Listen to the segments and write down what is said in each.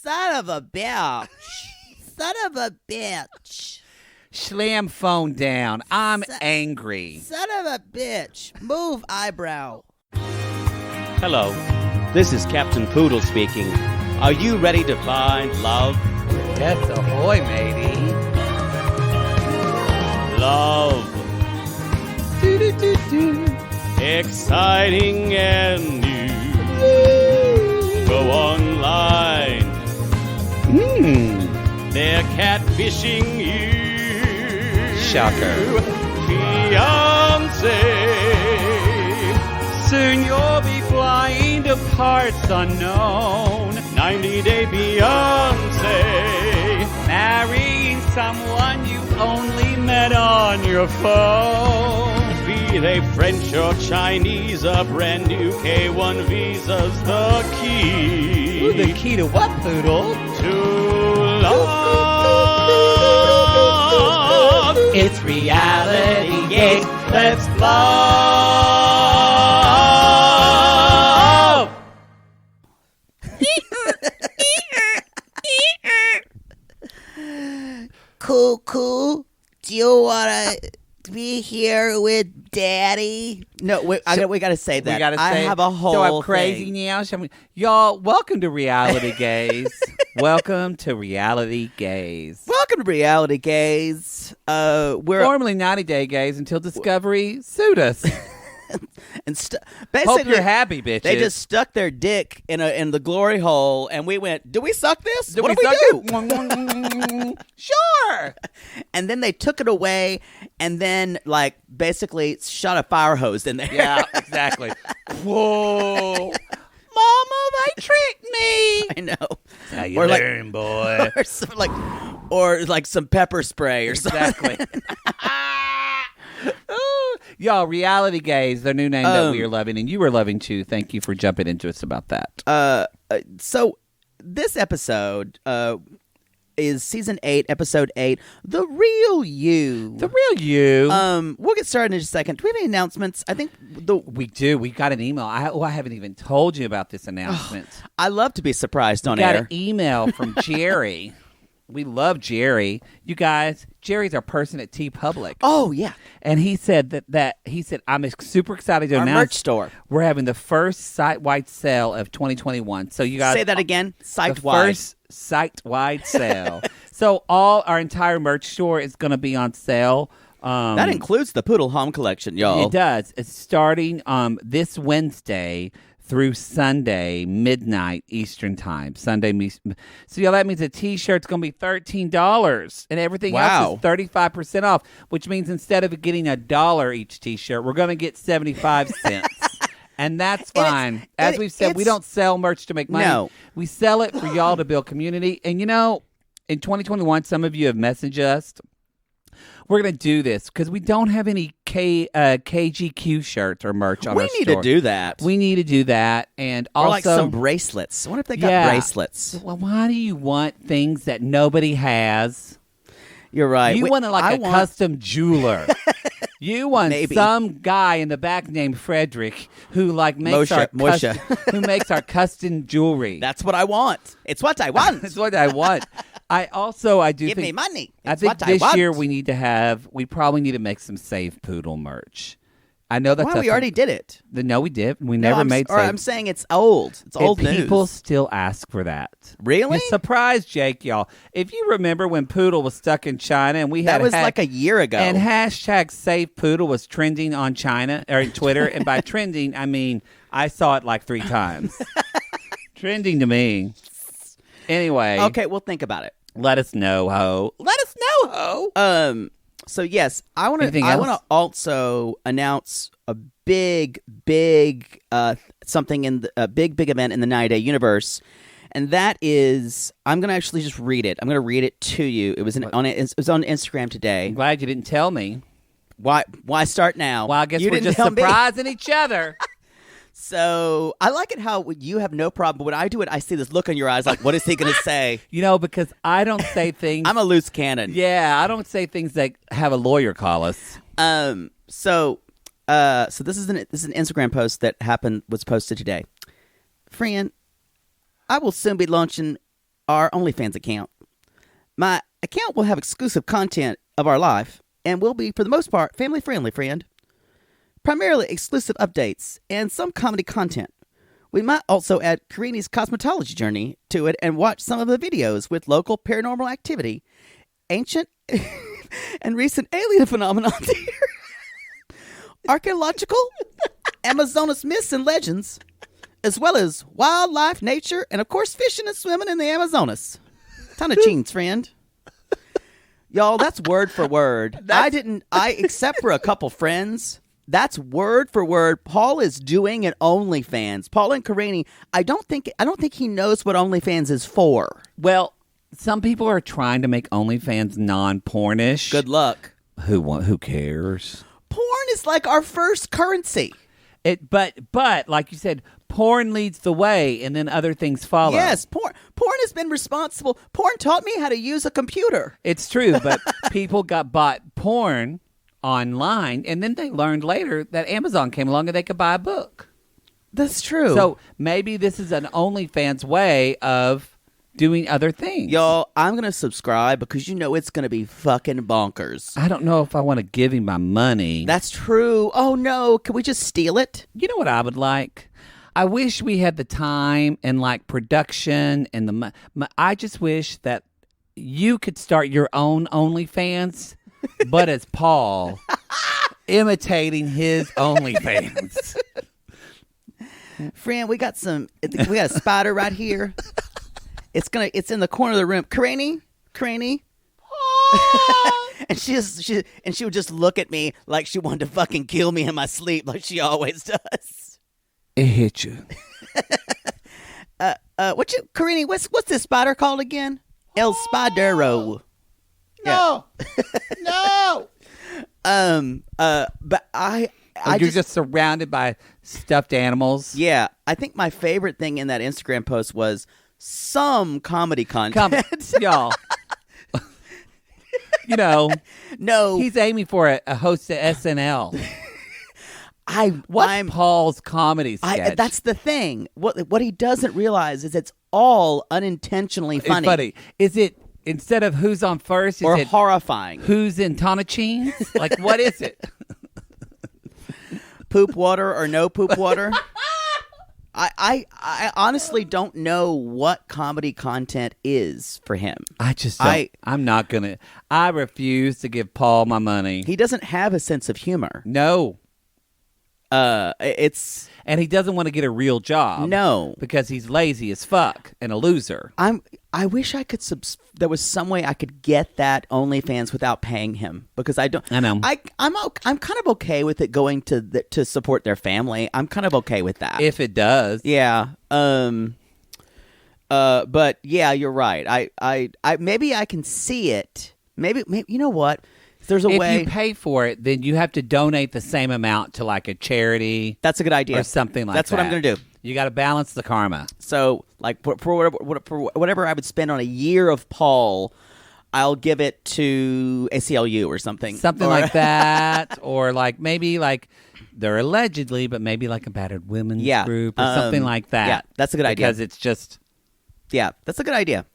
Son of a bitch. Son of a bitch. Slam phone down. I'm angry. Son of a bitch. Move eyebrow. Hello, this is Captain Poodle speaking. Are you ready to find love? Yes, ahoy, matey. Love. Exciting and new. Go online. They're catfishing you. Shocker. Fiancé. Soon you'll be flying to parts unknown. 90-day Beyonce. Marrying someone you only met on your phone. Be they French or Chinese, a brand new K1 visa's the key. Ooh, the key to what, Poodle? To love. It's reality gaze. Let's love. Cool. Do you want to be here with Daddy? No, we got to say that. We gotta I say have a whole So I'm crazy thing. now. Y'all, welcome to Reality Gaze. Welcome to Reality Gaze. Welcome to Reality Gaze. We're Formerly 90-Day Gaze until Discovery sued us. and Hope basically you're happy, bitches. they just stuck their dick in the glory hole, and we went, "Do we suck this? Did what we do we suck do?" Sure. And then they took it away, and then basically shot a fire hose in there. Yeah, exactly. Whoa. Mama, they tricked me. I know. That's how you Or learn, boy. or some pepper spray or Exactly. something. Ooh. Y'all, Reality Gaze, their new name that we are loving, and you are loving too. Thank you for jumping into us about that. So this episode is season 8, episode 8, The Real You. The Real You. We'll get started in just a second. Do we have any announcements? I think We do. We got an email. I haven't even told you about this announcement. I love to be surprised on Got air. an email from Jerry. We love Jerry. You guys, Jerry's our person at T Public. Oh yeah, And he said that he said, I'm super excited to our announce merch store. we're having the first site-wide sale of 2021. So you guys Say that again. the Site-wide. first site-wide sale. So our entire merch store is going to be on sale. That includes the Poodle Home Collection, y'all. It does. It's starting this Wednesday through Sunday, midnight Eastern time. So y'all, that means a T-shirt's going to be $13, and everything else is 35% off, which means instead of getting $1 each T-shirt, we're going to get 75 cents. And that's fine. As we've said, we don't sell merch to make money. No. We sell it for y'all to build community. And in 2021, some of you have messaged us. We're going to do this because we don't have any KGQ shirts or merch on our store. We need to do that. We need to do that. And or also some bracelets. I wonder if they got bracelets. Well, why do you want things that nobody has? You're right. You want a custom jeweler. You want Maybe. some guy in the back named Frederick who makes who makes our custom jewelry. That's what I want. It's what I want. That's what I want. I do Give think me money. I It's think what this I want. year we probably need to make some Save Poodle merch. I know that's Well, we already did it. No, we did. We never made Save. I'm saying it's old. It's old news. People still ask for that. Really? You're surprised, Jake, y'all. If you remember when Poodle was stuck in China and we had That was like a year ago. and hashtag Save Poodle was trending on China or Twitter, and by trending I mean I saw it like 3 times. Trending to me. Anyway. Okay, we'll think about it. Let us know, ho. Let us know, ho. So yes, I want Anything to. I else? want to also announce a big something in a big event in the 90-day universe, and that is I'm going to actually just read it. I'm going to read it to you. It was it was on Instagram today. I'm glad you didn't tell me. Why start now? Well, I guess you we're didn't just tell me. surprising each other. So I like it how you have no problem, but when I do it, I see this look in your eyes like, what is he going to say? Because I don't say things. I'm a loose cannon. Yeah, I don't say things that have a lawyer call us. So this is an Instagram post that was posted today. Friend, I will soon be launching our OnlyFans account. My account will have exclusive content of our life and will be, for the most part, family-friendly, friend. Primarily exclusive updates and some comedy content. We might also add Karini's cosmetology journey to it and watch some of the videos with local paranormal activity, ancient and recent alien phenomena, archaeological, Amazonas myths and legends, as well as wildlife, nature, and of course fishing and swimming in the Amazonas. Ton of jeans, friend. Y'all, that's word for word. Except for a couple friends, that's word for word. Paul is doing an OnlyFans. Paul and Karini, I don't think he knows what OnlyFans is for. Well, some people are trying to make OnlyFans non-pornish. Good luck. Who cares? Porn is like our first currency. But like you said, porn leads the way, and then other things follow. Yes, porn has been responsible. Porn taught me how to use a computer. It's true, but people bought porn online, and then they learned later that Amazon came along and they could buy a book. That's true. So maybe this is an OnlyFans way of doing other things. Y'all, I'm going to subscribe because you know it's going to be fucking bonkers. I don't know if I want to give him my money. That's true. Oh, no. Can we just steal it? You know what I would like? I wish we had the time and like production and I just wish that you could start your own OnlyFans, but as Paul, imitating his OnlyFans. Friend, we got a spider right here. It's in the corner of the room. Karini. And she would just look at me like she wanted to fucking kill me in my sleep, like she always does. It hit you. Karini, what's this spider called again? El Spidero. No. No. But you're just surrounded by stuffed animals. Yeah. I think my favorite thing in that Instagram post was some comedy content. Y'all. You know. No. He's aiming for a host of SNL. What's Paul's comedy sketch? That's the thing. What he doesn't realize is it's all unintentionally funny. It's funny. Is it, instead of who's on first, is it horrifying? Who's in Tonkin? Like, what is it? Poop water or no poop water? I honestly don't know what comedy content is for him. I just don't. I'm not going to. I refuse to give Paul my money. He doesn't have a sense of humor. No. And he doesn't want to get a real job. No, because he's lazy as fuck and a loser. I wish I could. There was some way I could get that OnlyFans without paying him, because I don't. I know. I'm kind of okay with it going to support their family. I'm kind of okay with that if it does. Yeah. But yeah, you're right. I maybe I can see it. Maybe you know what. There's a way. If you pay for it, then you have to donate the same amount to like a charity. That's a good idea. Or something like that. That's what I'm going to do. You got to balance the karma. So, like, for whatever I would spend on a year of Paul, I'll give it to ACLU or something. Something like that. Or like maybe like they're allegedly, but maybe like a battered women's group or something like that. Yeah, that's a good idea. Because it's just. Yeah, that's a good idea.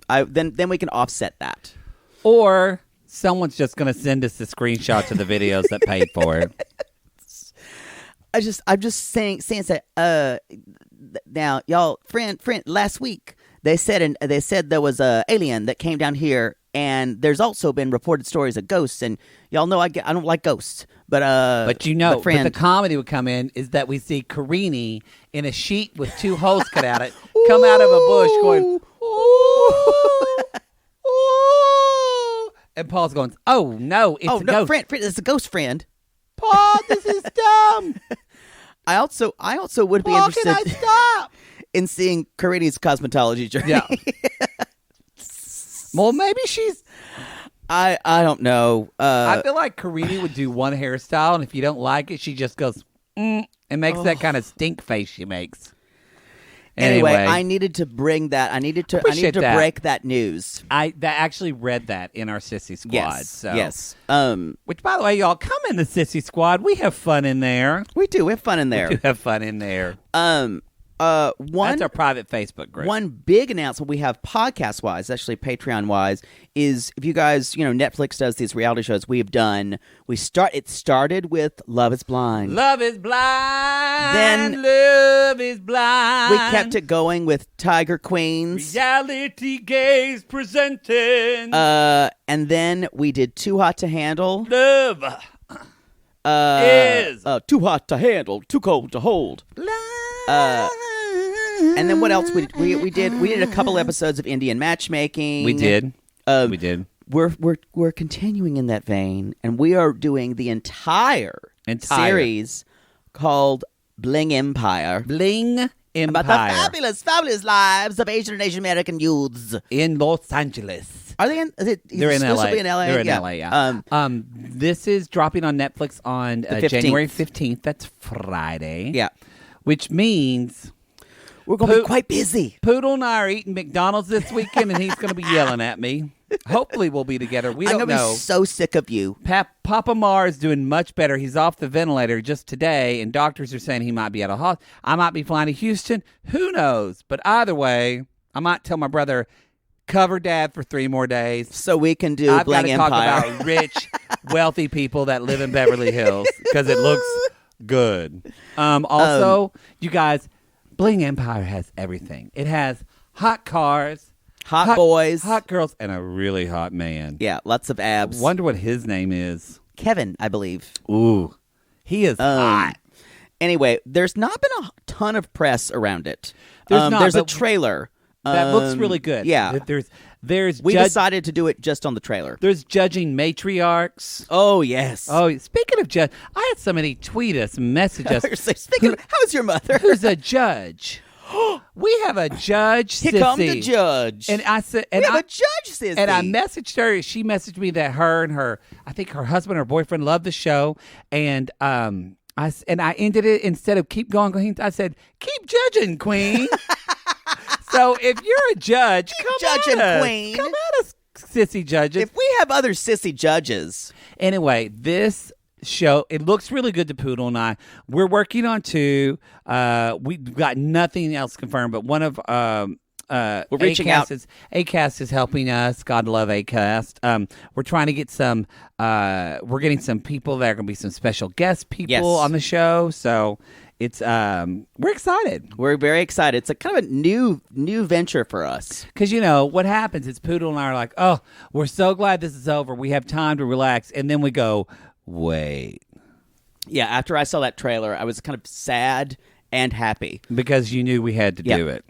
Then we can offset that. Or someone's just going to send us the screenshots of the videos that paid for it. I'm just saying that. Now, y'all, friend, last week they said there was a alien that came down here, and there's also been reported stories of ghosts. And y'all know I don't like ghosts, but the comedy would come in is that we see Karini in a sheet with two holes cut out it come out of a bush going. Ooh. And Paul's going, oh, no, it's a ghost. Friend, it's a ghost, friend. Paul, this is dumb. I also would be interested can I stop? in seeing Karini's cosmetology journey. Yeah. Well, maybe she's... I don't know. I feel like Karini would do one hairstyle, and if you don't like it, she just goes, and makes that kind of stink face she makes. Anyway, I needed to bring that. I needed to break that news. I actually read that in our Sissy Squad. Yes. Which, by the way, y'all come in the Sissy Squad. We have fun in there. We do. We have fun in there. We do have fun in there. That's our private Facebook group. One big announcement we have podcast-wise, actually Patreon-wise, is if you guys, Netflix does these reality shows it started with Love is Blind. Love is blind. Then Love is blind. we kept it going with Tiger Queens. Reality gaze presenting. And then we did Too Hot to Handle. Love is Too hot to handle, too cold to hold. And then what else we did? We did a couple episodes of Indian matchmaking. We did. We're continuing in that vein, and we are doing the entire series called Bling Empire. Bling Empire. About the fabulous, fabulous lives of Asian American youths in Los Angeles. Are they in? They're in LA. In LA. They're in LA. Yeah. This is dropping on Netflix on January 15th. That's Friday. Yeah. Which means we're going to be quite busy. Poodle and I are eating McDonald's this weekend, and he's going to be yelling at me. Hopefully, we'll be together. We don't know. I'm going to be so sick of you. Papa Mar is doing much better. He's off the ventilator just today, and doctors are saying he might be out of hospital. I might be flying to Houston. Who knows? But either way, I might tell my brother, cover Dad for 3 more days. So we can do Bling Empire. I've got to talk about rich, wealthy people that live in Beverly Hills because it looks good. Also, you guys, Bling Empire has everything. It has hot cars, hot boys, hot girls, and a really hot man. Yeah, lots of abs. Wonder what his name is. Kevin, I believe. Ooh, he is hot. Anyway, there's not been a ton of press around it. There's a trailer. That looks really good. Yeah. We decided to do it just on the trailer. There's judging matriarchs. Oh, yes. Oh, speaking of judge, I had somebody tweet us, message us. How's your mother? Who's a judge? We have a judge, Here sissy. come the judge. And I said, we have a judge, sissy. And I messaged her. She messaged me that I think her husband or boyfriend loved the show. And I ended it, instead of keep going, I said, keep judging, queen. So if you're a judge, judging, queen. Come at us, sissy judges. If we have other sissy judges. Anyway, this show, it looks really good to Poodle and I. We're working on 2. We've got nothing else confirmed, but one of we're reaching out. Acast is helping us. God love Acast. We're trying to get some. We're getting some people that are going to be some special guest people on the show. So it's we're excited. We're very excited. It's a kind of a new venture for us. Because what happens is Poodle and I are like, oh, we're so glad this is over. We have time to relax, and then we go, wait. Yeah. After I saw that trailer, I was kind of sad and happy because you knew we had to do it.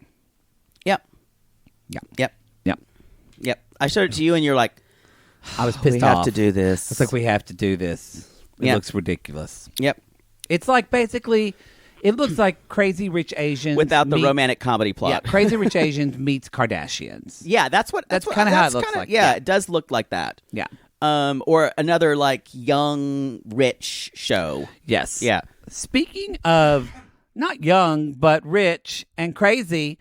Yep. I showed it to you, and you're like, I was pissed off. We have to do this. It's like, we have to do this. It looks ridiculous. Yep. It's like basically, it looks like Crazy Rich Asians without the romantic comedy plot. Yeah, Crazy Rich Asians meets Kardashians. Yeah, that's kind of how it looks like. Yeah, it does look like that. Yeah. Or another like young rich show. Yes. Yeah. Speaking of not young but rich and crazy,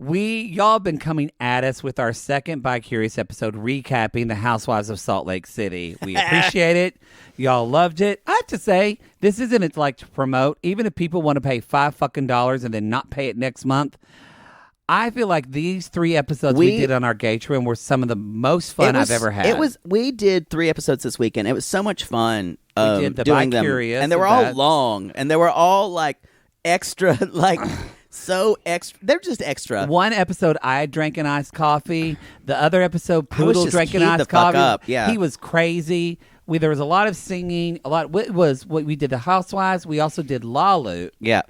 y'all have been coming at us with our second Bi Curious episode recapping the Housewives of Salt Lake City. We appreciate it. Y'all loved it. I have to say, this isn't it like to promote. Even if people want to pay $5 and then not pay it next month, I feel like these 3 episodes we did on our Gatron were some of the most fun I've ever had. We did 3 episodes this weekend. It was so much fun. We did the doing Bi them. Curious, and they were all long, and they were all like extra, like. So extra. They're just extra. One episode, I drank an iced coffee. The other episode, Poodle drank an iced coffee. Up. Yeah. He was crazy. There was a lot of singing. We did the Housewives. We also did Lalu. Yeah.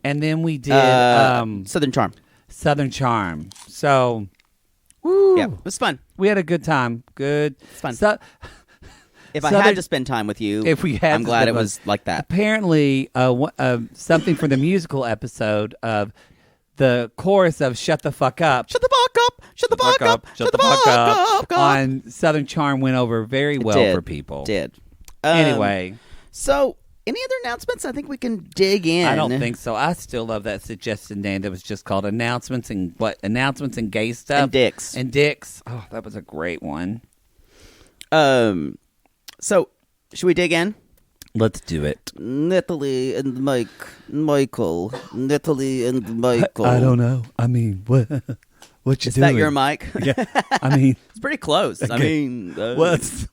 And then we did Southern Charm. So, yeah, it was fun. We had a good time. It's fun. If I had to spend time with you, I'm glad it was like that. Apparently, something from the musical episode of the chorus of "Shut the fuck up," "Shut the fuck up," "Shut the fuck up," "Shut the fuck up" on Southern Charm went over very well for people. Anyway, so any other announcements? I think we can dig in. I don't think so. I still love that suggested name that was just called announcements and gay stuff and dicks. Oh, that was a great one. So, should we dig in? Let's do it. Natalie and Michael. Natalie and Michael. I don't know. I mean, what you Is doing? that your mic? Yeah. I mean, it's pretty close. Okay. I mean, what's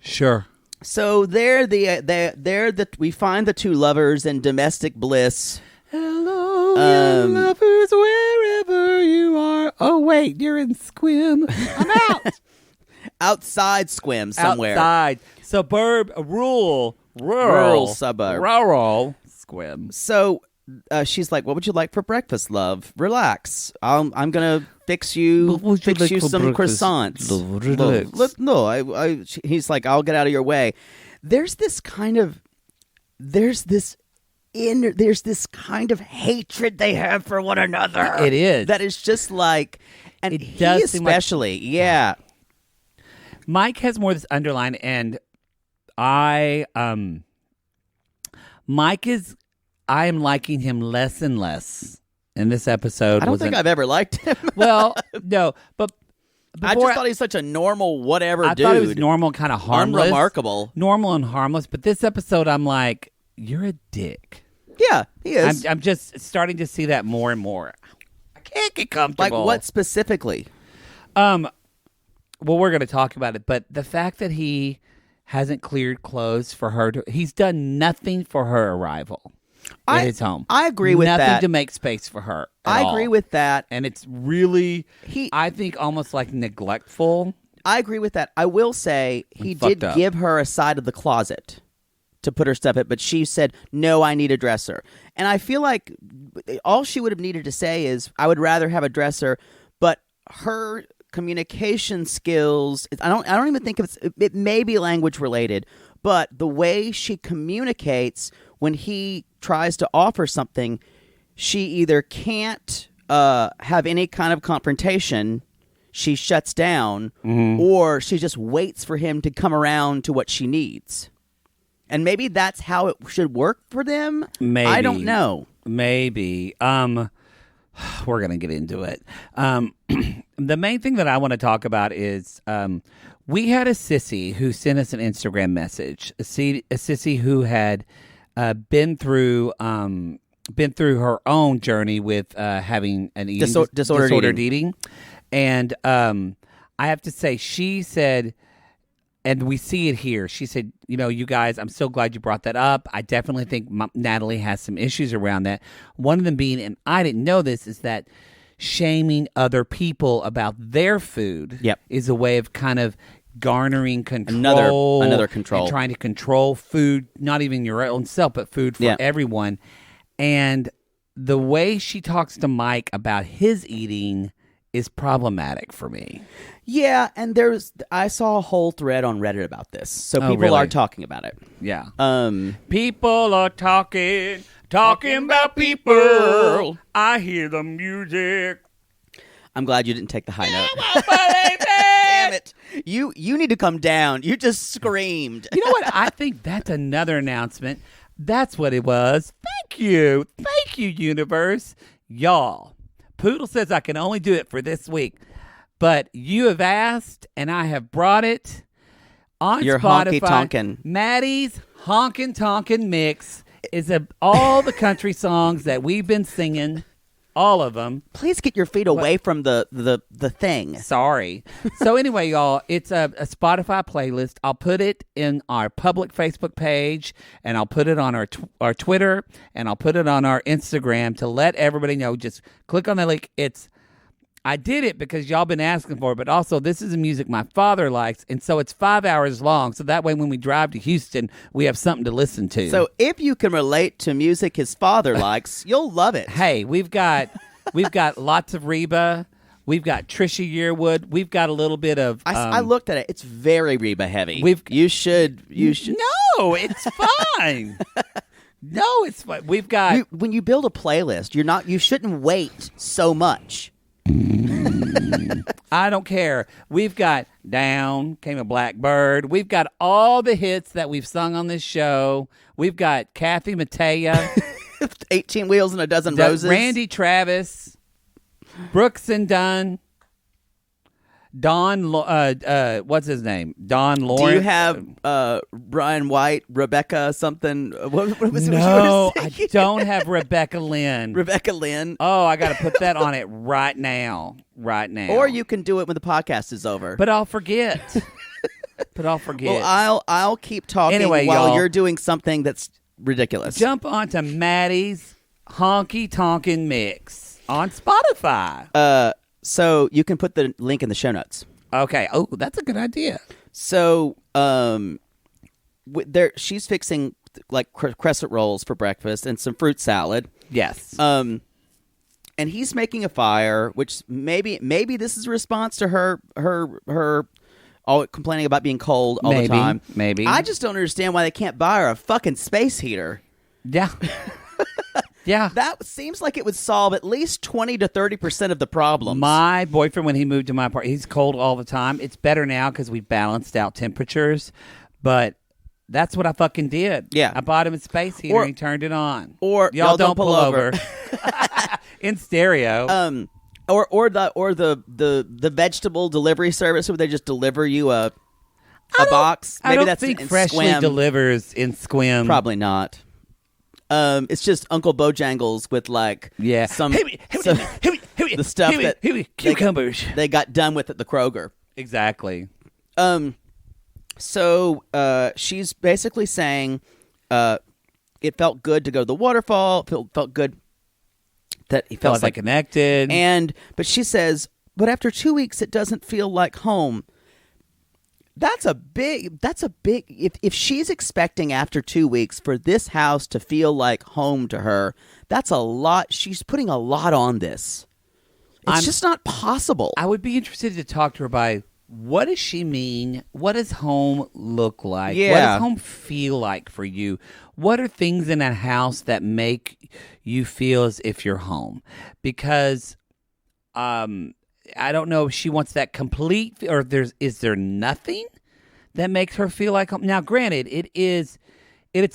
sure. So we find the two lovers in domestic bliss. Hello, lovers, wherever you are. Oh wait, you're in Squim. I'm out. Outside Squim somewhere. Outside rural suburb. Rural Squim. So she's like, "What would you like for breakfast, love? Relax. I'm gonna fix you some croissants." He's like, "I'll get out of your way." There's this kind of hatred they have for one another. It is. That is just like, and It he does seem like- especially, yeah. Mike has more of this underline, and I am liking him less and less in this episode. I don't think I've ever liked him. Well, no, but I just thought he's such a normal whatever I dude. thought he was normal, kind of harmless, unremarkable, normal and harmless. But this episode, I'm like, you're a dick. Yeah, he is. I'm just starting to see that more and more. I can't get comfortable. Like what specifically? Well, we're going to talk about it, but the fact that he hasn't cleared clothes for her he's done nothing for her arrival at his home. I agree with nothing that. Nothing to make space for her. I agree with that. And it's really, I think, almost like neglectful. I agree with that. I will say he did give her a side of the closet to put her stuff in, but she said, "No, I need a dresser." And I feel like all she would have needed to say is, "I would rather have a dresser," but her communication skills, I don't even think it may be language related, but the way she communicates when he tries to offer something, she either can't have any kind of confrontation, she shuts down, or she just waits for him to come around to what she needs. And maybe that's how it should work for them. Maybe. I don't know. Maybe. We're going to get into it. The main thing that I want to talk about is we had a sissy who sent us an Instagram message. A sissy who had been through her own journey with having an eating disordered eating. And I have to say, she said, and we see it here. She said, you guys, I'm so glad you brought that up. I definitely think Natalie has some issues around that. One of them being, and I didn't know this, is that shaming other people about their food is a way of kind of garnering control. Another control. And trying to control food, not even your own self, but food for everyone. And the way she talks to Mike about his eating is problematic for me. Yeah, and I saw a whole thread on Reddit about this, so people are talking about it. Yeah. People are talking about people. I hear the music. I'm glad you didn't take the high note. Damn it. You need to come down. You just screamed. You know what? I think that's another announcement. That's what it was. Thank you. Thank you, universe. Y'all, Poodle says I can only do it for this week. But you have asked, and I have brought it on your Spotify. Honky Tonkin. Maddie's Honkin' Tonkin' Mix is all the country songs that we've been singing, all of them. Please get your feet away from the thing. Sorry. So anyway, y'all, it's a Spotify playlist. I'll put it in our public Facebook page, and I'll put it on our Twitter, and I'll put it on our Instagram to let everybody know. Just click on the link. I did it because y'all been asking for it, but also this is the music my father likes, and so it's 5 hours long, so that way when we drive to Houston, we have something to listen to. So if you can relate to music his father likes, you'll love it. Hey, we've got lots of Reba, we've got Trisha Yearwood, we've got a little bit of... I looked at it. It's very Reba heavy. You should... No, it's fine. No, it's fine. We've got... when you build a playlist, you shouldn't wait so much. I don't care. We've got Down Came a Blackbird. We've got all the hits that we've sung on this show. We've got Kathy Mattea. 18 Wheels and a Dozen Roses. Randy Travis. Brooks and Dunn. What's his name? Don Lawrence. Do you have Brian White, Rebecca something? What was No, it? I don't have Rebecca Lynn. Rebecca Lynn. Oh, I got to put that on it right now. Right now. Or you can do it when the podcast is over. But I'll forget. Well, I'll keep talking anyway, while y'all, you're doing something that's ridiculous. Jump onto Mattie's Honky Tonkin Mix on Spotify. So you can put the link in the show notes. Okay. Oh, that's a good idea. So she's fixing like crescent rolls for breakfast and some fruit salad. Yes. And he's making a fire, which maybe this is a response to her all complaining about being cold all the time. Maybe. I just don't understand why they can't buy her a fucking space heater. Yeah. Yeah. That seems like it would solve at least 20 to 30% of the problems. My boyfriend, when he moved to my apartment, he's cold all the time. It's better now because we balanced out temperatures, but that's what I fucking did. Yeah. I bought him a space heater and he turned it on. Or y'all don't pull over. In stereo. Or the vegetable delivery service where they just deliver you a box. Maybe I don't that's think in Freshly Squim. delivers in Squim. Probably not. It's just Uncle Bojangles with like the stuff that cucumbers they got done with at the Kroger. Exactly. So she's basically saying it felt good to go to the waterfall. It felt good that he felt like connected. But she says, but after 2 weeks, it doesn't feel like home. That's a big, if she's expecting after 2 weeks for this house to feel like home to her, that's a lot. She's putting a lot on this. It's just not possible. I would be interested to talk to her by what does she mean? What does home look like? Yeah. What does home feel like for you? What are things in a house that make you feel as if you're home? Because, I don't know if she wants that complete, or is there nothing that makes her feel like home? Now, granted, it's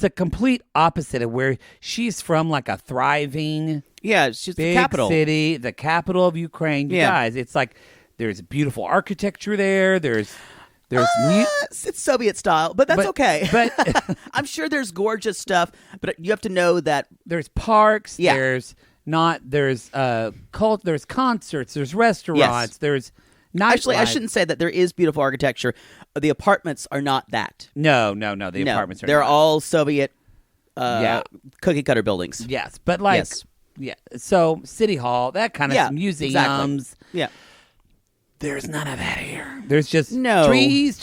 a complete opposite of where she's from, like a thriving, she's big the capital city, the capital of Ukraine. You guys, it's like there's beautiful architecture there. There's it's Soviet style, but that's okay. But I'm sure there's gorgeous stuff, but you have to know that there's parks. Yeah. There's concerts, there's restaurants, there's nightlife. Actually, I shouldn't say that. There is beautiful architecture. The apartments are not that. No. The apartments are they're not. all Soviet cookie cutter buildings. Yes, but like so City Hall, that kind of museums. Exactly. Yeah. There's none of that here. There's just trees.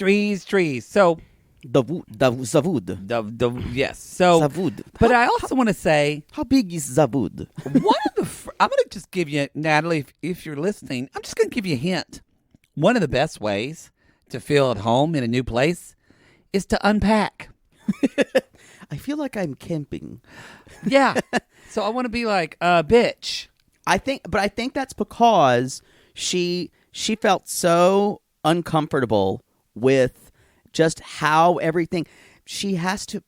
So the Zavud. Yes. So Zavud. But I also want to say, how big is Zavud? one of the I'm going to just give you, Natalie, if you're listening, I'm just going to give you a hint. One of the best ways to feel at home in a new place is to unpack. I feel like I'm camping. Yeah. So I want to be like, bitch. I think that's because she felt so uncomfortable with just how everything. She has to,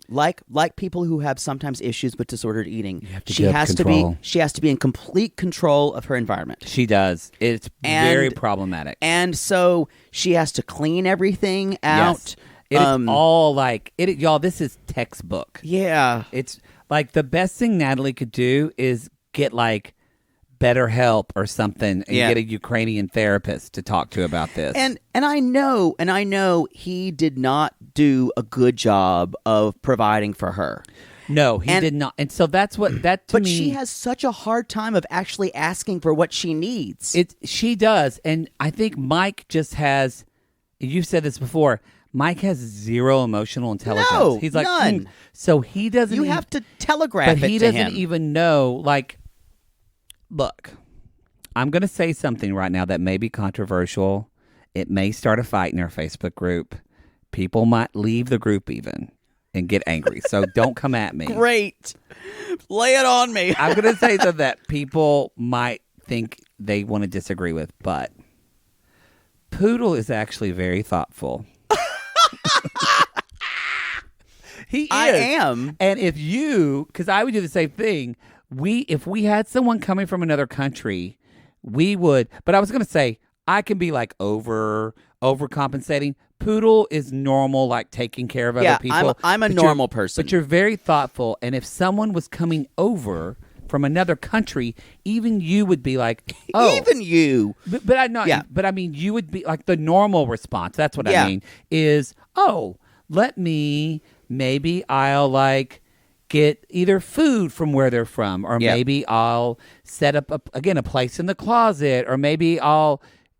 like people who have sometimes issues with disordered eating. She has to be in complete control of her environment. She does. It's very problematic. And so she has to clean everything out. Yes. It's all like it, y'all. This is textbook. Yeah. It's like the best thing Natalie could do is get like BetterHelp or something and get a Ukrainian therapist to talk to about this. And I know he did not do a good job of providing for her. No, he did not. And so that's what that to but me. But she has such a hard time of actually asking for what she needs. She does. And I think Mike just has, you've said this before, Mike has zero emotional intelligence. No, he's like, none. So he doesn't. You have to telegraph it to him. But he doesn't even know, like, look, I'm going to say something right now that may be controversial. It may start a fight in our Facebook group. People might leave the group even and get angry. So don't come at me. Great. Lay it on me. I'm going to say that people might think they want to disagree with, but Poodle is actually very thoughtful. He is. I am. And if you, because I would do the same thing, if we had someone coming from another country, we would, but I was going to say, I can be like overcompensating. Poodle is normal, like taking care of other people. I'm a normal person. But you're very thoughtful. And if someone was coming over from another country, even you would be like, oh. Even you. But I know. Yeah. But I mean, you would be like the normal response. That's what I mean is, oh, maybe I'll like get either food from where they're from, or maybe I'll set up, a place in the closet, or maybe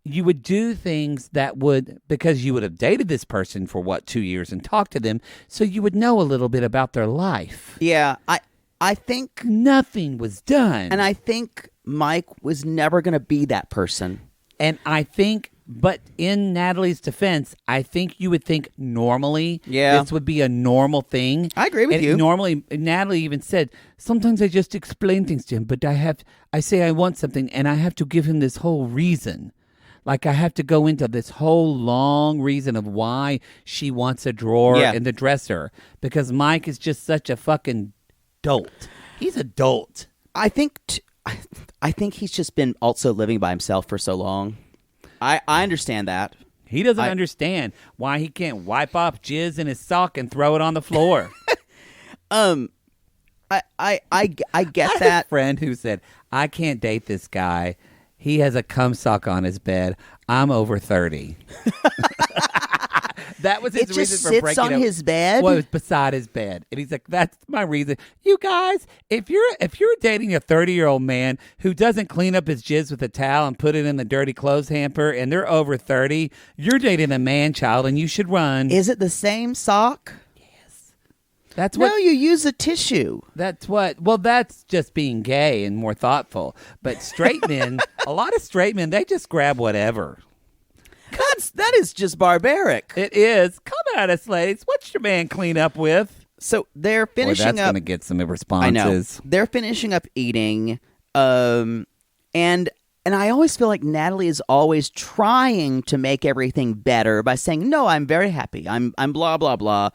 you would do things that would, because you would have dated this person for 2 years and talked to them, so you would know a little bit about their life. Yeah, I think nothing was done. And I think Mike was never going to be that person. And I think, but in Natalie's defense, I think you would think normally this would be a normal thing. I agree with you. Normally, Natalie even said, sometimes I just explain things to him, but I say I want something, and I have to give him this whole reason. Like, I have to go into this whole long reason of why she wants a drawer in the dresser. Because Mike is just such a fucking dolt. He's a dolt. I think he's just been also living by himself for so long. I understand that. He doesn't understand why he can't wipe off jizz in his sock and throw it on the floor. I get I had that. a friend who said, I can't date this guy. He has a cum sock on his bed. I'm over 30. That was his reason for breaking up. It just sits on his bed? Well, it was beside his bed. And he's like, that's my reason. You guys, if you're dating a 30-year-old man who doesn't clean up his jizz with a towel and put it in the dirty clothes hamper, and they're over 30, you're dating a man-child, and you should run. Is it the same sock? That's what. No, you use a tissue. That's what. Well, that's just being gay and more thoughtful. But straight men, a lot of straight men, they just grab whatever. That is just barbaric. It is. Come at us, ladies. What's your man clean up with? So they're finishing that's up. Going to get some responses. I know. They're finishing up eating, and I always feel like Natalie is always trying to make everything better by saying, "No, I'm very happy. I'm blah blah blah."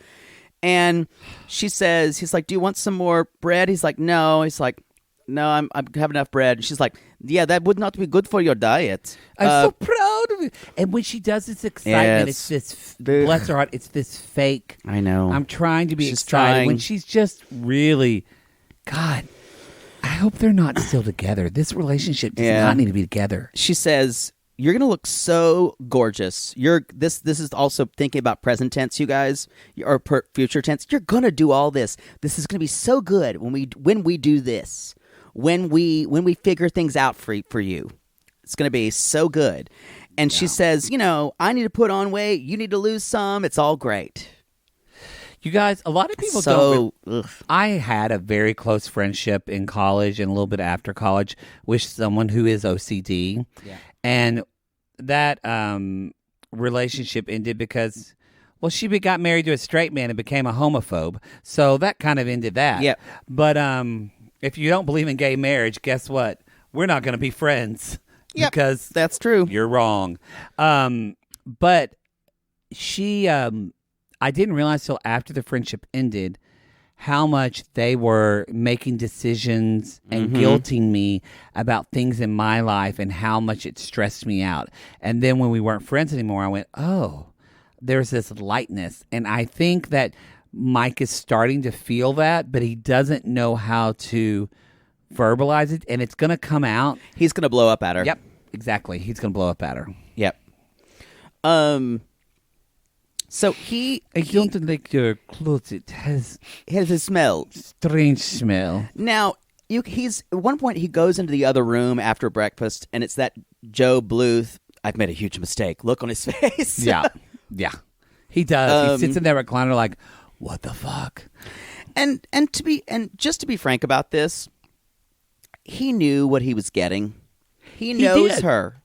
And she says, he's like, do you want some more bread? He's like, no. He's like, no, I have enough bread. And she's like, yeah, that would not be good for your diet. I'm so proud of you. And when she does this excitement, it's this, bless her heart, it's this fake. I know. I'm trying to be excited when she's just really, God, I hope they're not still together. This relationship does not need to be together. She says, you're going to look so gorgeous. This is also thinking about present tense, you guys, or future tense. You're going to do all this. This is going to be so good when we do this. When we figure things out for you. It's going to be so good. And she says, I need to put on weight. You need to lose some. It's all great. You guys, a lot of people don't. I had a very close friendship in college and a little bit after college with someone who is OCD. Yeah. And that relationship ended because, well, she got married to a straight man and became a homophobe. So that kind of ended that. Yeah. But if you don't believe in gay marriage, guess what? We're not going to be friends. Yep, because that's true. You're wrong. But she, I didn't realize till after the friendship ended how much they were making decisions and guilting me about things in my life and how much it stressed me out. And then when we weren't friends anymore, I went, oh, there's this lightness. And I think that Mike is starting to feel that, but he doesn't know how to verbalize it, and it's going to come out. He's going to blow up at her. Yep, exactly. He's going to blow up at her. Yep. So I don't like your clothes. It has a smell. Strange smell. Now, he's at one point he goes into the other room after breakfast, and it's that Joe Bluth, I've made a huge mistake, look on his face. Yeah. He does. He sits in that recliner like, what the fuck? And just to be frank about this, he knew what he was getting. He knows her.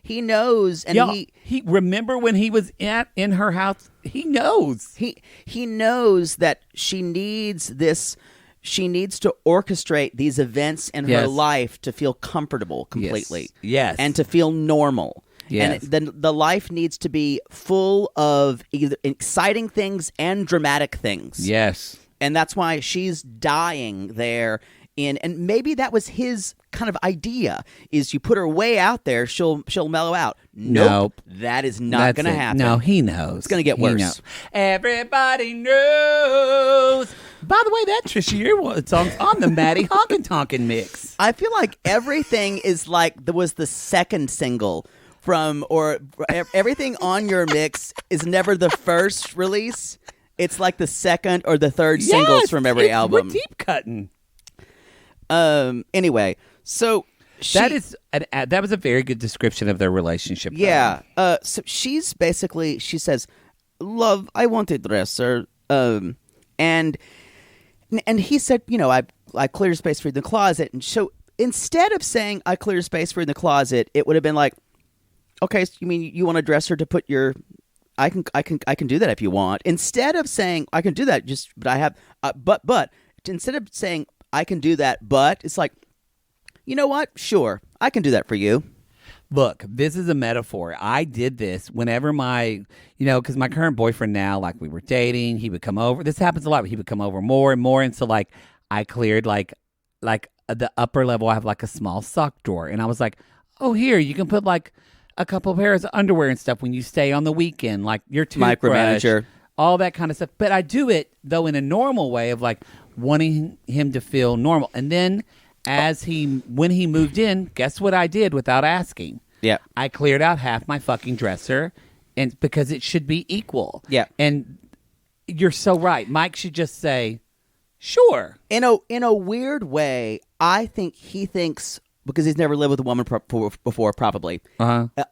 He knows, and he remember when he was in her house. He knows. He knows that she needs this. She needs to orchestrate these events in her life to feel comfortable completely. Yes. And to feel normal. Yes. And then the life needs to be full of either exciting things and dramatic things. Yes. And that's why she's dying there in, and maybe that was his kind of idea, is you put her way out there, she'll mellow out. Nope. That is not going to happen. No, he knows. It's going to get worse. Knows. Everybody knows. By the way, that Trisha Yearwood song's on the Maddie Tonkin mix. I feel like everything is like was the second single from, or everything on your mix is never the first release. It's like the second or the third singles from every album. We're deep cutting. Anyway, so that was a very good description of their relationship. Yeah. So she says, "Love, I want a dresser." And he said, I cleared space for you in the closet. And so instead of saying I cleared space for you in the closet, it would have been like, okay, so you mean you want a dresser to put your? I can do that if you want. Instead of saying I can do that, but I have, but instead of saying I can do that, but it's like, you know what? Sure, I can do that for you. Look, this is a metaphor. I did this whenever because my current boyfriend now, like we were dating, he would come over. This happens a lot. He would come over more and more. And so like I cleared like the upper level. I have like a small sock drawer. And I was like, oh, here, you can put like a couple of pairs of underwear and stuff when you stay on the weekend, like your toothbrush, micromanager, all that kind of stuff. But I do it, though, in a normal way of like wanting him to feel normal. And then when he moved in, guess what I did without asking? Yeah. I cleared out half my fucking dresser, and because it should be equal. Yeah. And you're so right. Mike should just say, sure. In a weird way, I think he thinks, because he's never lived with a woman before, probably,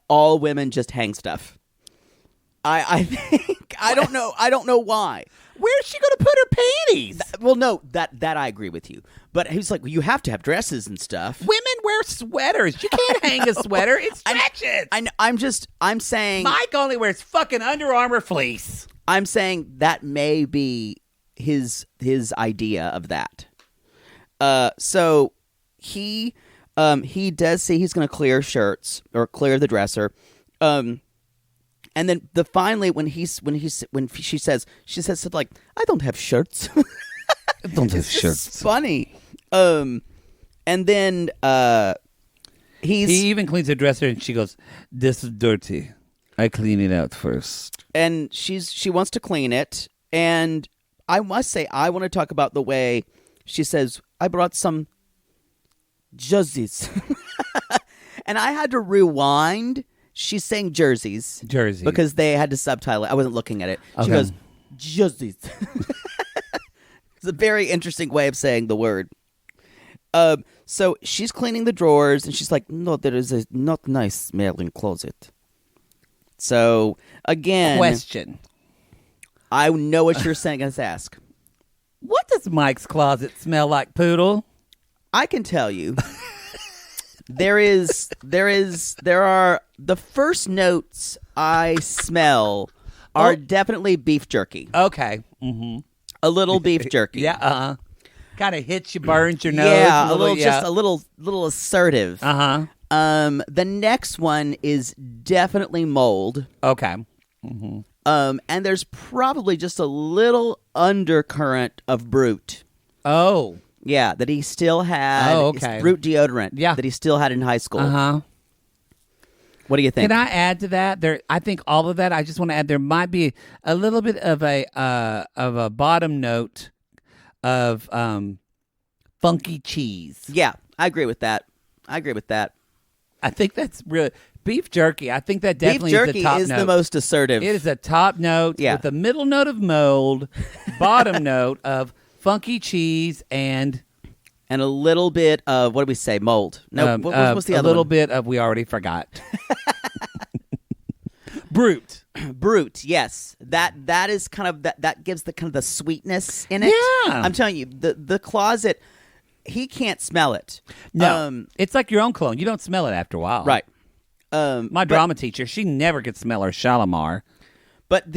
all women just hang stuff. I think, I don't know why. Where's she going to put her panties? Well, no, that I agree with you. But he's like, well, you have to have dresses and stuff. Women wear sweaters. You can't hang a sweater. It stretches. I'm saying Mike only wears fucking Under Armour fleece. I'm saying that may be his idea of that. So he does say he's going to clear shirts or clear the dresser. And then finally when she says something like, I don't have shirts. I don't have shirts. It's funny. And then he even cleans the dresser and she goes, this is dirty. I clean it out first. And she wants to clean it. And I must say, I want to talk about the way she says, I brought some jerseys. And I had to rewind. She's saying jerseys. Jersey. Because they had to subtitle it. I wasn't looking at it. She Okay. goes, jerseys. It's a very interesting way of saying the word. So she's cleaning the drawers, and she's like, no, there is a not nice smelling closet. So, again. Question. I know what you're saying. Let's ask. What does Mike's closet smell like, Poodle? I can tell you. There are the first notes I smell are definitely beef jerky. Okay. Mm-hmm. A little beef jerky. Yeah. Kind of hits you, burns your nose. Yeah, just a little assertive. The next one is definitely mold. Okay. Mm-hmm. And there's probably just a little undercurrent of Brute. Oh. Yeah, that he still had. Oh, okay. Brute deodorant. Yeah. That he still had in high school. Uh-huh. What do you think? Can I add to that? I think all of that. I just want to add. There might be a little bit of a bottom note of funky cheese. Yeah, I agree with that. I think that's really beef jerky. I think that definitely beef jerky is the top is note. the most assertive. It is a top note with a middle note of mold, bottom note of funky cheese, and a little bit of, what do we say, mold? No, what's the other one? A little bit of, we already forgot. Brute. Brute, yes. That is kind of, that gives the kind of the sweetness in it. Yeah. I'm telling you, the closet, he can't smell it. No. It's like your own cologne. You don't smell it after a while. Right. My drama teacher, she never could smell her Shalimar. But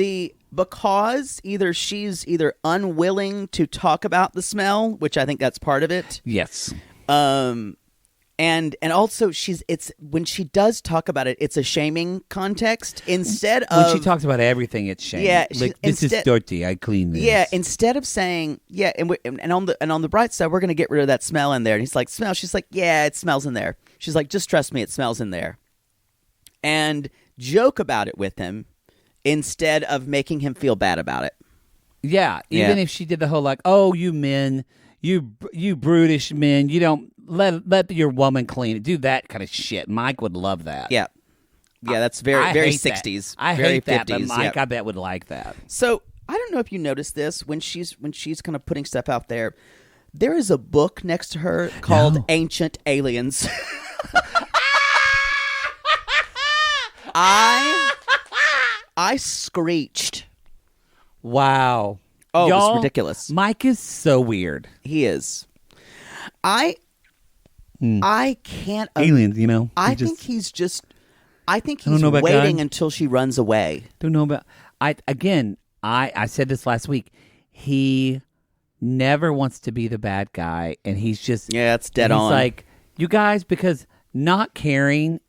because she's either unwilling to talk about the smell, which I think that's part of it. Yes. And And also it's when she does talk about it, it's a shaming context instead of when she talks about everything, it's shame. Yeah, like this is dirty. I clean this. Yeah, instead of saying and on the bright side, we're gonna get rid of that smell in there. And he's like, smell. She's like, yeah, it smells in there. She's like, just trust me, it smells in there. And joke about it with him instead of making him feel bad about it. Yeah, even if she did the whole like, oh, you men, you brutish men, you don't let your woman clean it. Do that kind of shit. Mike would love that. Yeah. Yeah, that's very 60s. I very hate 50s, that, but Mike, I bet would like that. So I don't know if you noticed this when she's kind of putting stuff out there. There is a book next to her called Ancient Aliens. I screeched. Wow. Oh, Y'all, it's ridiculous. Mike is so weird. He is. I can't. Aliens, you know. I think he's waiting God. until she runs away. Don't know about. I said this last week. He never wants to be the bad guy, and he's just it's dead on. He's like, you guys, because not caring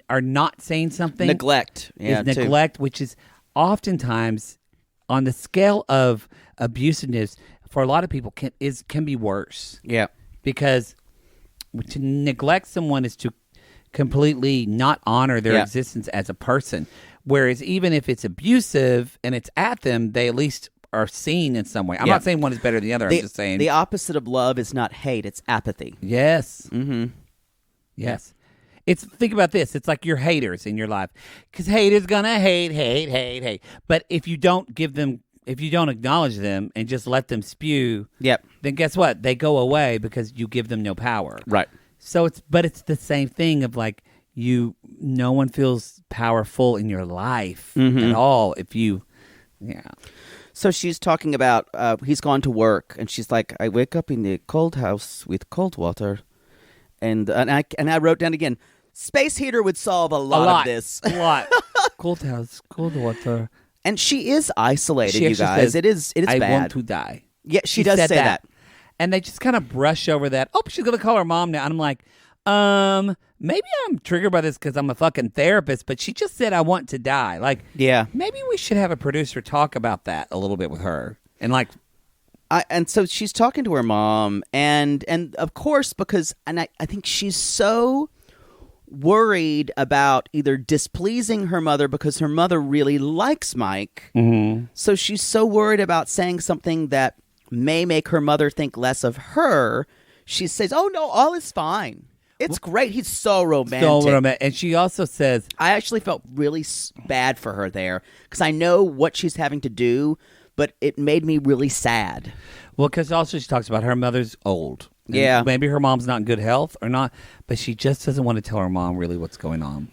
or not saying something neglect is neglect, which is oftentimes on the scale of abusiveness for a lot of people can be worse. Yeah, because to neglect someone is to completely not honor their existence as a person. Whereas even if it's abusive and it's at them, they at least are seen in some way. I'm not saying one is better than the other. I'm just saying the opposite of love is not hate; it's apathy. Yes. Mm-hmm. Yes. Think about this. It's like your haters in your life, because haters gonna hate. But if you don't acknowledge them and just let them spew, then guess what? They go away because you give them no power. Right. So it's the same thing of like no one feels powerful in your life at all if you, So she's talking about he's gone to work, and she's like, I wake up in the cold house with cold water, and I wrote down again, space heater would solve a lot of this. A lot. Cold house, cold water. And she is isolated, She you actually guys. says, it is I bad. want to die. Yeah, she does said say that. And they just kind of brush over that. Oh, she's going to call her mom now. And I'm like, maybe I'm triggered by this because I'm a fucking therapist, but she just said I want to die. Like, maybe we should have a producer talk about that a little bit with her. And like, and so she's talking to her mom, and of course, because I think she's so worried about either displeasing her mother because her mother really likes Mike. Mm-hmm. So she's so worried about saying something that may make her mother think less of her. She says, oh, no, all is fine. It's great. He's so romantic. And she also says, I actually felt really bad for her there because I know what she's having to do, but it made me really sad. Well, because also she talks about her mother's old. Yeah. Maybe her mom's not in good health or not, but she just doesn't want to tell her mom really what's going on.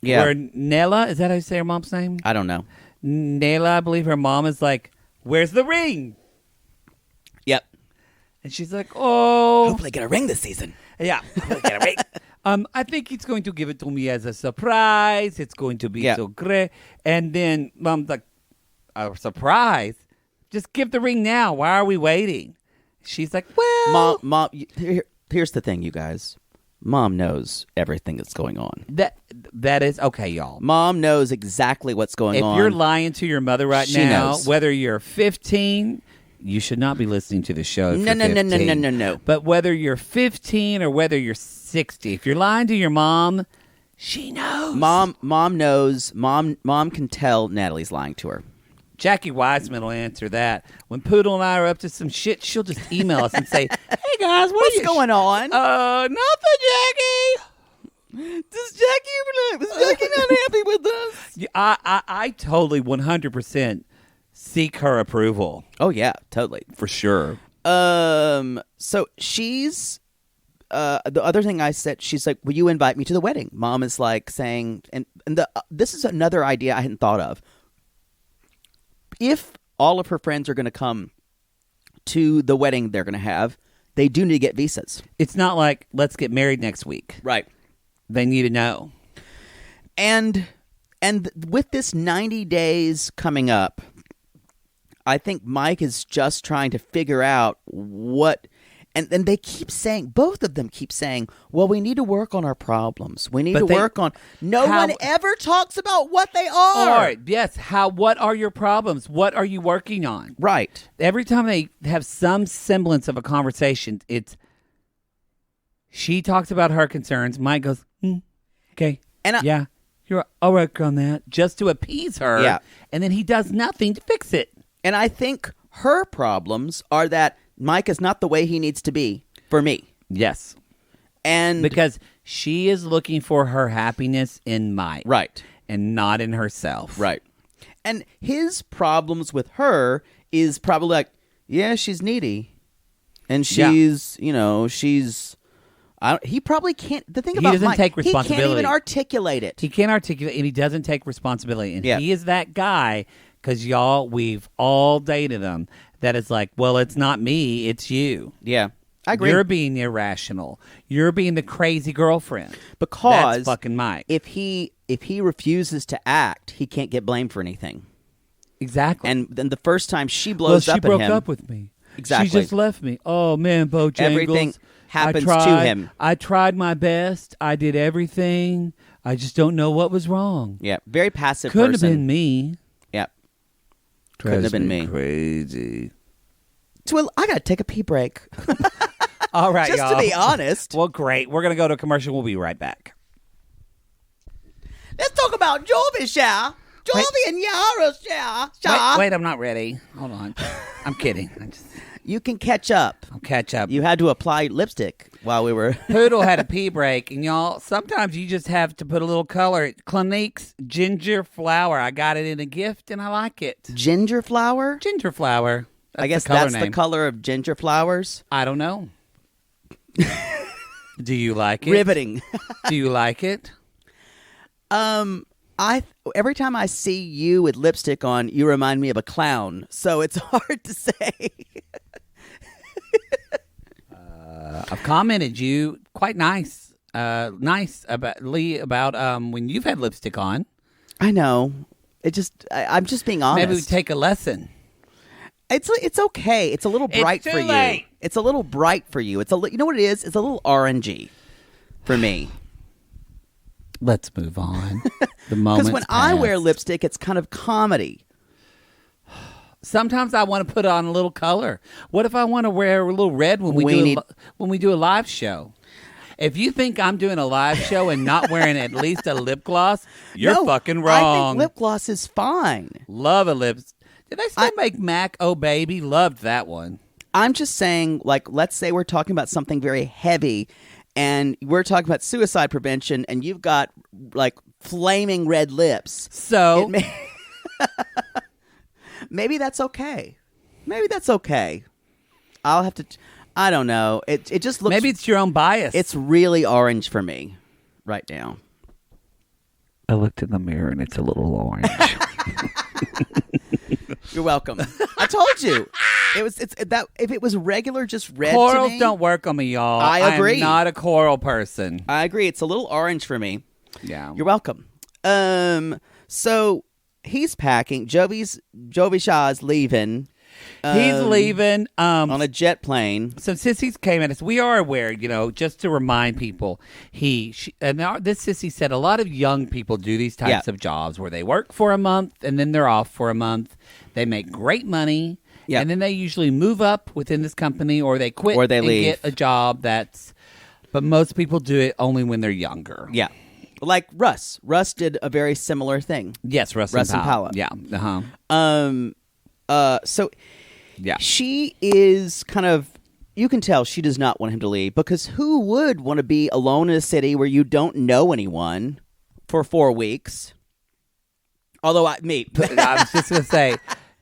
Yeah. Where Nella, is that how you say her mom's name? I don't know. Nella, I believe her mom is like, where's the ring? Yep. And she's like, oh. Hopefully get a ring this season. Yeah. Get a ring. I think he's going to give it to me as a surprise. It's going to be so great. And then mom's like, a surprise? Just give the ring now. Why are we waiting? She's like, well. Mom, here's the thing, you guys. Mom knows everything that's going on. That is okay, y'all. Mom knows exactly what's going on. If you're lying to your mother right She now, knows. whether you're 15, you should not be listening to the show. No. But whether you're 15 or whether you're 60, if you're lying to your mom, she knows. Mom knows. Mom can tell Natalie's lying to her. Jackie Wiseman will answer that. When Poodle and I are up to some shit, she'll just email us and say, hey guys, what's going on? Nothing, Jackie. Was Jackie not happy with us? I totally 100% seek her approval. Oh yeah, totally. For sure. So she's the other thing I said, she's like, will you invite me to the wedding? Mom is like saying, and this is another idea I hadn't thought of. If all of her friends are going to come to the wedding they're going to have, they do need to get visas. It's not like, let's get married next week. Right. They need to know. And with this 90 days coming up, I think Mike is just trying to figure out what... And then they keep saying, both of them keep saying, well, we need to work on our problems. We need to work on. No one ever talks about what they are. Yes. What are your problems? What are you working on? Right. Every time they have some semblance of a conversation, she talks about her concerns. Mike goes, okay. And I'll work on that, just to appease her. Yeah. And then he does nothing to fix it. And I think her problems are that Mike is not the way he needs to be for me. Yes. And because she is looking for her happiness in Mike. Right. And not in herself. Right. And his problems with her is probably like, yeah, she's needy. And she's, he probably can't. The thing about doesn't Mike, take responsibility. He can't even articulate it. He can't articulate, and he doesn't take responsibility. And he is that guy, because we've all dated him, that is like, well, it's not me, it's you. Yeah, I agree. You're being irrational. You're being the crazy girlfriend. Because that's fucking Mike. If he refuses to act, he can't get blamed for anything. Exactly. And then the first time she blows up at him, she broke up with me. Exactly. She just left me. Oh man, Bojangles. Everything happens to him. I tried my best. I did everything. I just don't know what was wrong. Yeah, very passive Couldn't person. have been me. Yep. Couldn't have been me. Crazy. So I got to take a pee break. All right, just y'all. to be honest. Well, great. We're going to go to a commercial. We'll be right back. Let's talk about Jovi show. Jovi and Yara show. Wait, I'm not ready. Hold on. I'm kidding. You can catch up. I'll catch up. You had to apply lipstick while we were... Poodle had a pee break, and y'all, sometimes you just have to put a little color. Clinique's Ginger Flower. I got it in a gift, and I like it. Ginger flower? Ginger Flower. I guess that's the color of ginger flowers. I don't know. Do you like it? Riveting. Do you like it? Every time I see you with lipstick on, you remind me of a clown. So it's hard to say. I've commented you quite nice about when you've had lipstick on. I know. I'm just being honest. Maybe we take a lesson. It's okay. It's a little bright for you. It's a little bright for you. You know what it is? It's a little orangey for me. Let's move on. The moment. Because when I wear lipstick, it's kind of comedy. Sometimes I want to put on a little color. What if I want to wear a little red when we do a live show? If you think I'm doing a live show and not wearing at least a lip gloss, you're fucking wrong. I think lip gloss is fine. Love a lip. Did they still make Mac Oh Baby? Loved that one. I'm just saying, like, let's say we're talking about something very heavy, and we're talking about suicide prevention, and you've got, like, flaming red lips. So... Maybe that's okay. Maybe that's okay. I'll have to... I don't know. It just looks... Maybe it's your own bias. It's really orange for me right now. I looked in the mirror, and it's a little orange. You're welcome. I told you. If it was regular, just red Corals to me, don't work on me, y'all. I agree. I'm not a coral person. I agree. It's a little orange for me. Yeah. You're welcome. So he's packing. Jovi Shaw's leaving. He's leaving on a jet plane. So sissies came at us. We are aware, just to remind this sissy said a lot of young people do these types of jobs where they work for a month and then they're off for a month. They make great money. Yeah. And then they usually move up within this company or they quit or they leave. Get a job but most people do it only when they're younger. Yeah. Like Russ. Russ did a very similar thing. Yes, Russ and Paula. Yeah. So she is kind of, you can tell she does not want him to leave, because who would want to be alone in a city where you don't know anyone for 4 weeks? Although I was just going to say,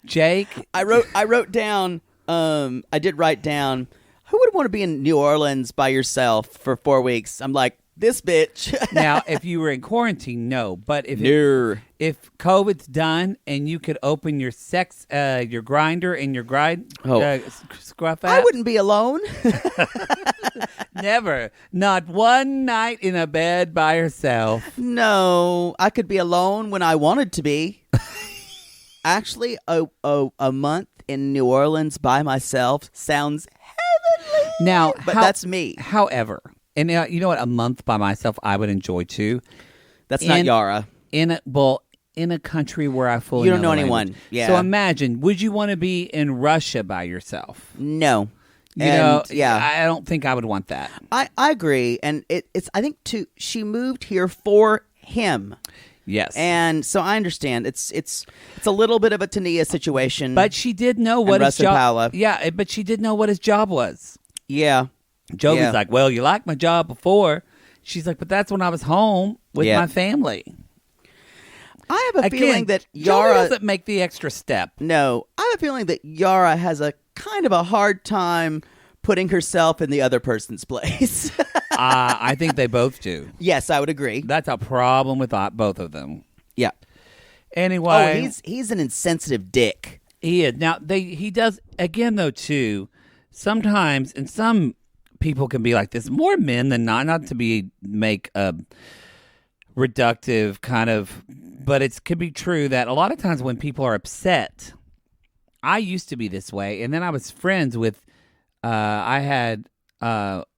Jake. I wrote down, I did write down, who would want to be in New Orleans by yourself for 4 weeks? I'm like, this bitch. Now, if you were in quarantine, no. But if COVID's done and you could open your your grinder and your scruff app, I wouldn't be alone. Never. Not one night in a bed by herself. No, I could be alone when I wanted to be. Actually, a month in New Orleans by myself sounds heavenly. Now, but that's me. However, and you know what? A month by myself, I would enjoy too. That's not Yara. In a country where I fully you don't know the anyone. language. Yeah. So imagine, would you want to be in Russia by yourself? No. I don't think I would want that. I agree, and it's I think she moved here for him. Yes, and so I understand. It's a little bit of a Tania situation, but she did know what his job. Paula. Yeah, but she did know what his job was. Yeah, Jovi's like, well, you liked my job before. She's like, but that's when I was home with my family. I have a feeling that Yara doesn't make the extra step. No, I have a feeling that Yara has a kind of a hard time putting herself in the other person's place. I think they both do. Yes, I would agree. That's a problem with both of them. Yeah. Anyway, he's an insensitive dick. He is. Now he does again though too. Sometimes, and some people can be like this. More men than not to make a reductive kind of, but it could be true that a lot of times when people are upset, I used to be this way, and then I was friends with. I had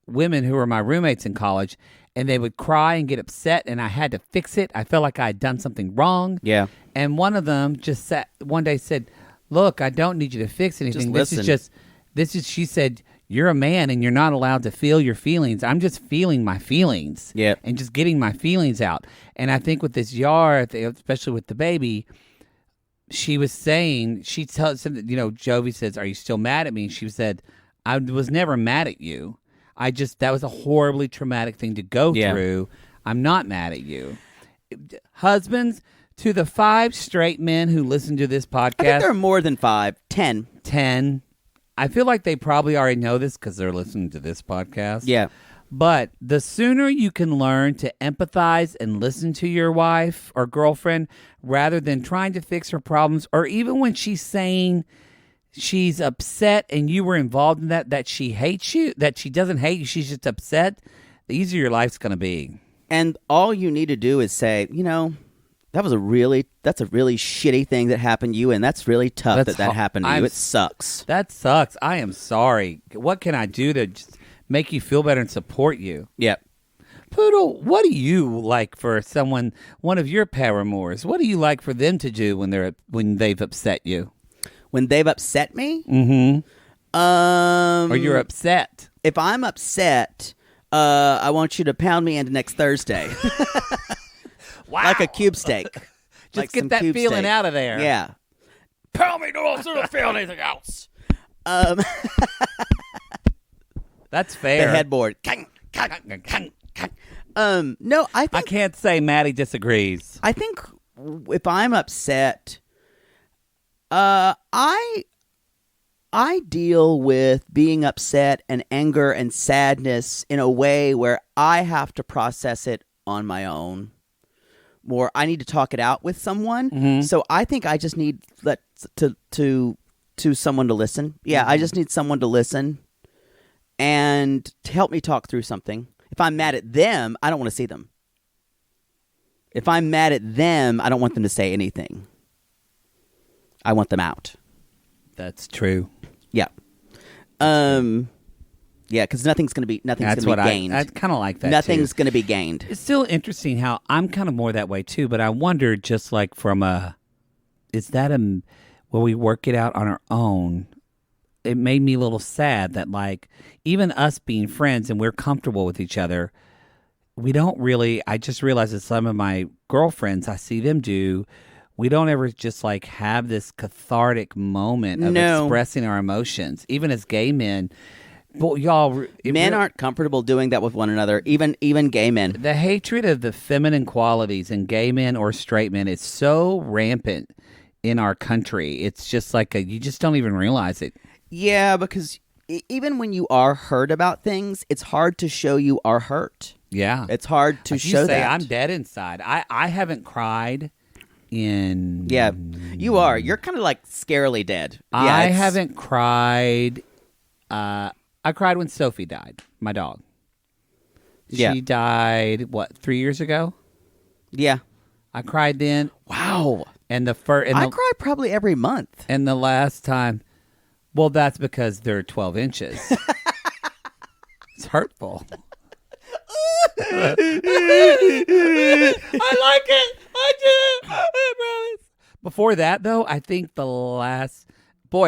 women who were my roommates in college, and they would cry and get upset, and I had to fix it. I felt like I had done something wrong. Yeah. And one of them just one day said, "Look, I don't need you to fix anything. She said, you're a man and you're not allowed to feel your feelings. I'm just feeling my feelings. Yeah. And just getting my feelings out." And I think with this Yara, especially with the baby, she was saying, Jovi says, "Are you still mad at me?" And she said, "I was never mad at you. That was a horribly traumatic thing to go through. I'm not mad at you." Husbands, to the 5 straight men who listen to this podcast. I think there are more than 5. 10. 10. I feel like they probably already know this because they're listening to this podcast. Yeah. But the sooner you can learn to empathize and listen to your wife or girlfriend rather than trying to fix her problems, or even when she's saying she's upset and you were involved in that she hates you, that she doesn't hate you, she's just upset, the easier your life's going to be. And all you need to do is say, that's a really shitty thing that happened to you, and that's really tough that happened to you. It sucks. That sucks. I am sorry. What can I do to just make you feel better and support you? Yep. Poodle, what do you like for one of your paramours? What do you like for them to do when they've upset you? When they've upset me? Mm-hmm. Or you're upset. If I'm upset, I want you to pound me into next Thursday. Wow. Like a cube steak. Just get that feeling out of there. Yeah. Pound me till I don't feel anything else. That's fair. The headboard. No, I can't say Maddie disagrees. I think if I'm upset, I deal with being upset and anger and sadness in a way where I have to process it on my own. More, I need to talk it out with someone. Mm-hmm. So I think I just need to someone to listen. Yeah, I just need someone to listen and to help me talk through something. If I'm mad at them, I don't want to see them. If I'm mad at them, I don't want them to say anything. I want them out. That's true. Yeah. Yeah, because nothing's going to be gained. I kind of like that. Nothing's going to be gained. It's still interesting how I'm kind of more that way too, but I wonder just like is that where we work it out on our own? It made me a little sad that like even us being friends and we're comfortable with each other, we don't really. I just realized that some of my girlfriends, I see them do. We don't ever just like have this cathartic moment of expressing our emotions, even as gay men. Well, y'all, men aren't comfortable doing that with one another, even gay men. The hatred of the feminine qualities in gay men or straight men is so rampant in our country. It's just like you just don't even realize it. Yeah, because even when you are hurt about things, it's hard to show you are hurt. Yeah. It's hard to show that. I'm dead inside. I haven't cried in... Yeah, you are. You're kind of like scarily dead. Yeah, I haven't cried... I cried when Sophie died, my dog. Yeah. She died, 3 years ago? Yeah. I cried then. Wow. And I cry probably every month. And the last time, well, that's because they're 12 inches. It's hurtful. I like it. I do. I promise. Before that, though, I think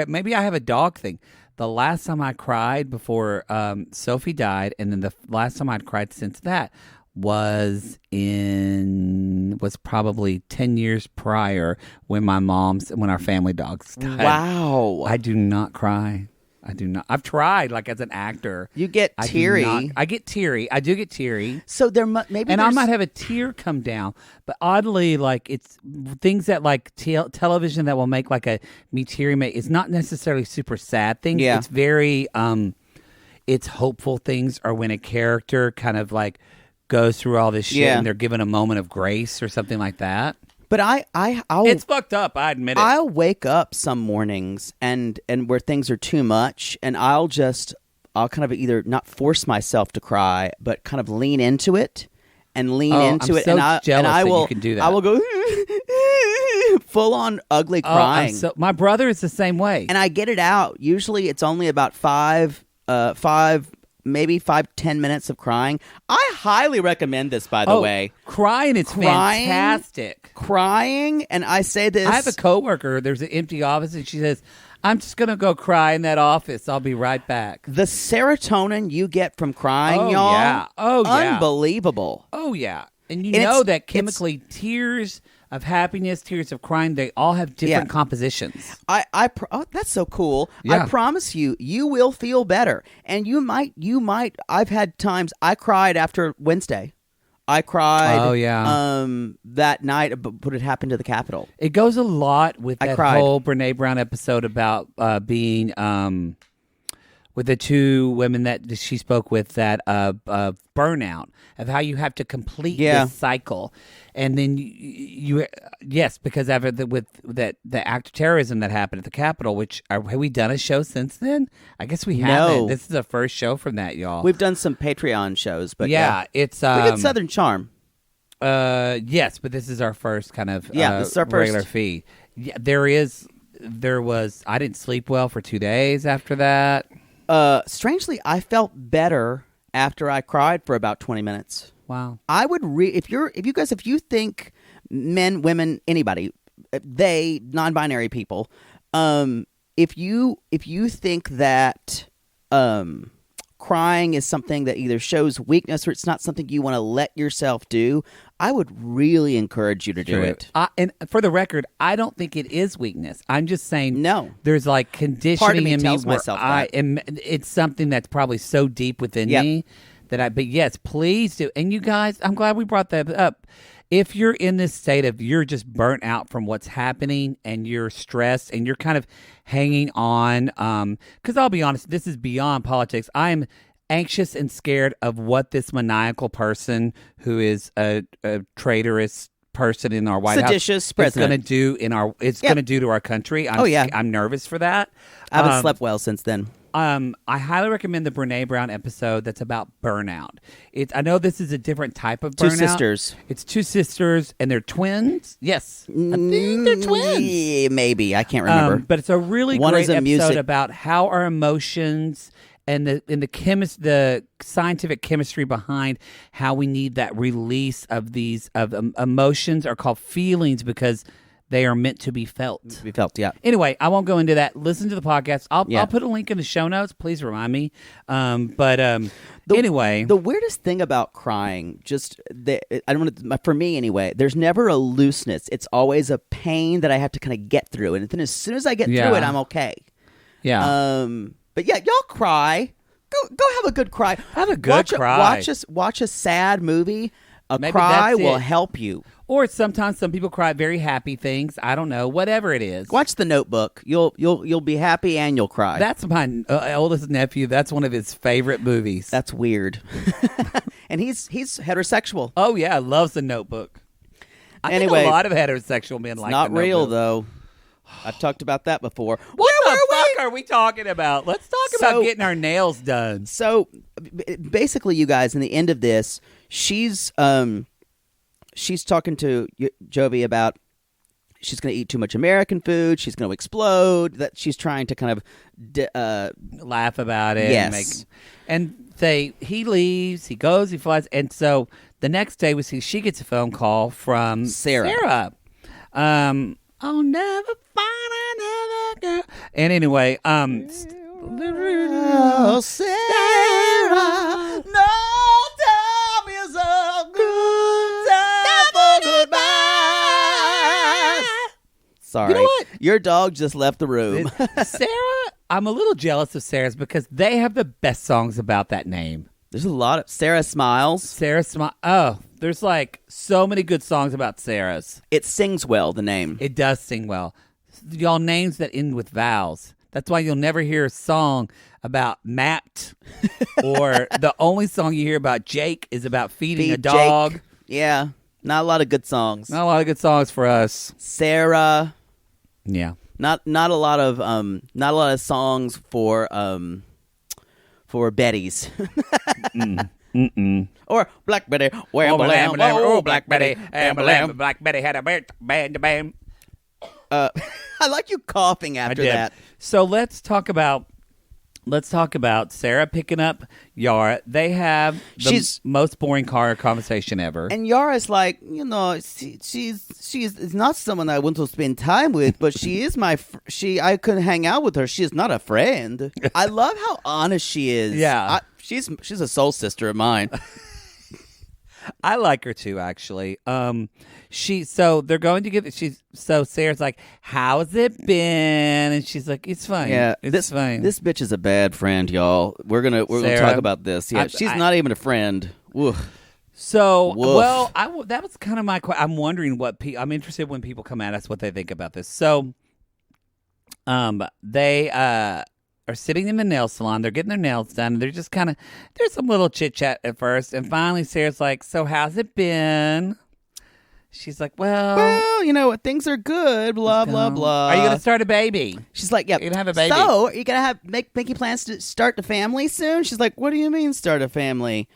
maybe I have a dog thing. The last time I cried before Sophie died, and then the last time I'd cried since that was probably 10 years prior when when our family dogs died. Wow. I do not cry. I do not. I've tried, like, as an actor. You get teary. I get teary. I do get teary. So maybe I might have a tear come down, but oddly, like, it's things that, like, television that will make, like, me teary. It's not necessarily super sad things. Yeah. It's very it's hopeful things, or when a character kind of, like, goes through all this shit and they're given a moment of grace or something like that. But it's fucked up. I admit it. I'll wake up some mornings and where things are too much, and I'll kind of either not force myself to cry, but kind of lean into it and lean into it. So and jealous I will, that you can do that. I will go full on ugly crying. My brother is the same way, and I get it out. Usually, it's only about 5-10 minutes of crying. I highly recommend this, by the way. Crying is fantastic. Crying, and I say this. I have a coworker. There's an empty office, and she says, "I'm just gonna go cry in that office. I'll be right back." The serotonin you get from crying, y'all. Yeah. Oh, yeah. Unbelievable. Oh, yeah. And you know that chemically, tears of happiness, tears of crying, they all have different compositions. That's so cool. Yeah. I promise you will feel better. And you might, I've had times I cried after Wednesday. I cried that night, but it happened to the Capitol. It goes a lot with that whole Brene Brown episode about being with the two women that she spoke with, that burnout, of how you have to complete this cycle. And then because with the act of terrorism that happened at the Capitol, which have we done a show since then? I guess we haven't. No. This is the first show from that, y'all. We've done some Patreon shows, but it's we get Southern Charm. Yes, but this is our first kind of this is our regular first feed. Yeah, there was. I didn't sleep well for 2 days after that. Strangely, I felt better after I cried for about 20 minutes. Wow. I would if you think men, women, anybody, they, non-binary people, if you think that crying is something that either shows weakness or it's not something you want to let yourself do, I would really encourage you to do it. And for the record, I don't think it is weakness. I'm just saying there's like conditioning Part of me in me tells where myself I am. It's something that's probably so deep within me that but yes, please do. And you guys, I'm glad we brought that up. If you're in this state of you're just burnt out from what's happening and you're stressed and you're kind of hanging on, because I'll be honest, this is beyond politics. I'm anxious and scared of what this maniacal person who is a traitorous person in our White Seditious House president is going to do going to do to our country. I'm nervous for that. I haven't slept well since then. I highly recommend the Brene Brown episode that's about burnout. I know this is a different type of burnout. Two sisters. It's two sisters, and they're twins. Yes. I think they're twins. Yeah, maybe. I can't remember. But it's a really great episode about how our emotions and the scientific chemistry behind how we need that release of these emotions are called feelings because they are meant to be felt. To be felt, yeah. Anyway, I won't go into that. Listen to the podcast. I'll put a link in the show notes. Please remind me. Anyway, the weirdest thing about crying, for me anyway, there's never a looseness. It's always a pain that I have to kind of get through, and then as soon as I get through it, I'm okay. Yeah. But yeah, y'all cry. Go have a good cry. Have a good cry. Watch a sad movie. Maybe cry will help you. Or sometimes some people cry very happy things. I don't know. Whatever it is. Watch The Notebook. You'll be happy and you'll cry. That's my oldest nephew. That's one of his favorite movies. That's weird. And he's heterosexual. Oh yeah, loves The Notebook. I think a lot of heterosexual men like The Notebook. Not real though. I've talked about that before. What the fuck are we talking about? Let's talk about getting our nails done. So basically, you guys, in the end of this, she's talking to Jovi about she's going to eat too much American food. She's going to explode. That she's trying to kind of laugh about it. Yes. He leaves. He goes. He flies. And so the next day she gets a phone call from Sarah. I'll never find another girl. And anyway, Sarah, no time is a good time for goodbye. Sorry. You know what? Your dog just left the room. Sarah, I'm a little jealous of Sarah's because they have the best songs about that name. There's a lot of Sarah Smiles. Oh, there's like so many good songs about Sarah's. It sings well, the name. It does sing well. Y'all, names that end with vowels. That's why you'll never hear a song about Matt, or the only song you hear about Jake is about feeding a dog. Jake. Yeah, not a lot of good songs. Not a lot of good songs for us. Sarah. Yeah. Not a lot of songs for Betty's. Or Black Betty. Oh, Black Betty. Black Betty had a band. I like you coughing after that. So let's talk about Sarah picking up Yara. They have the most boring car conversation ever. And Yara's like, she's not someone I want to spend time with, but she is I could hang out with her. She is not a friend. I love how honest she is. Yeah. She's a soul sister of mine. I like her too, actually. So they're going to get. So Sarah's like, "How's it been?" And she's like, "It's fine. Yeah, it's fine." This bitch is a bad friend, y'all. We're gonna talk about this. Yeah, she's not even a friend. Woof. So, Woof. well, that was kind of my question. I'm wondering I'm interested when people come at us what they think about this. So, they are sitting in the nail salon. They're getting their nails done. And they're just kind of there's some little chit chat at first, and finally Sarah's like, "So how's it been?" She's like, well, things are good, blah, blah, blah. Are you going to start a baby? She's like, yeah. You're going to have a baby. So, are you going to making plans to start the family soon? She's like, what do you mean start a family?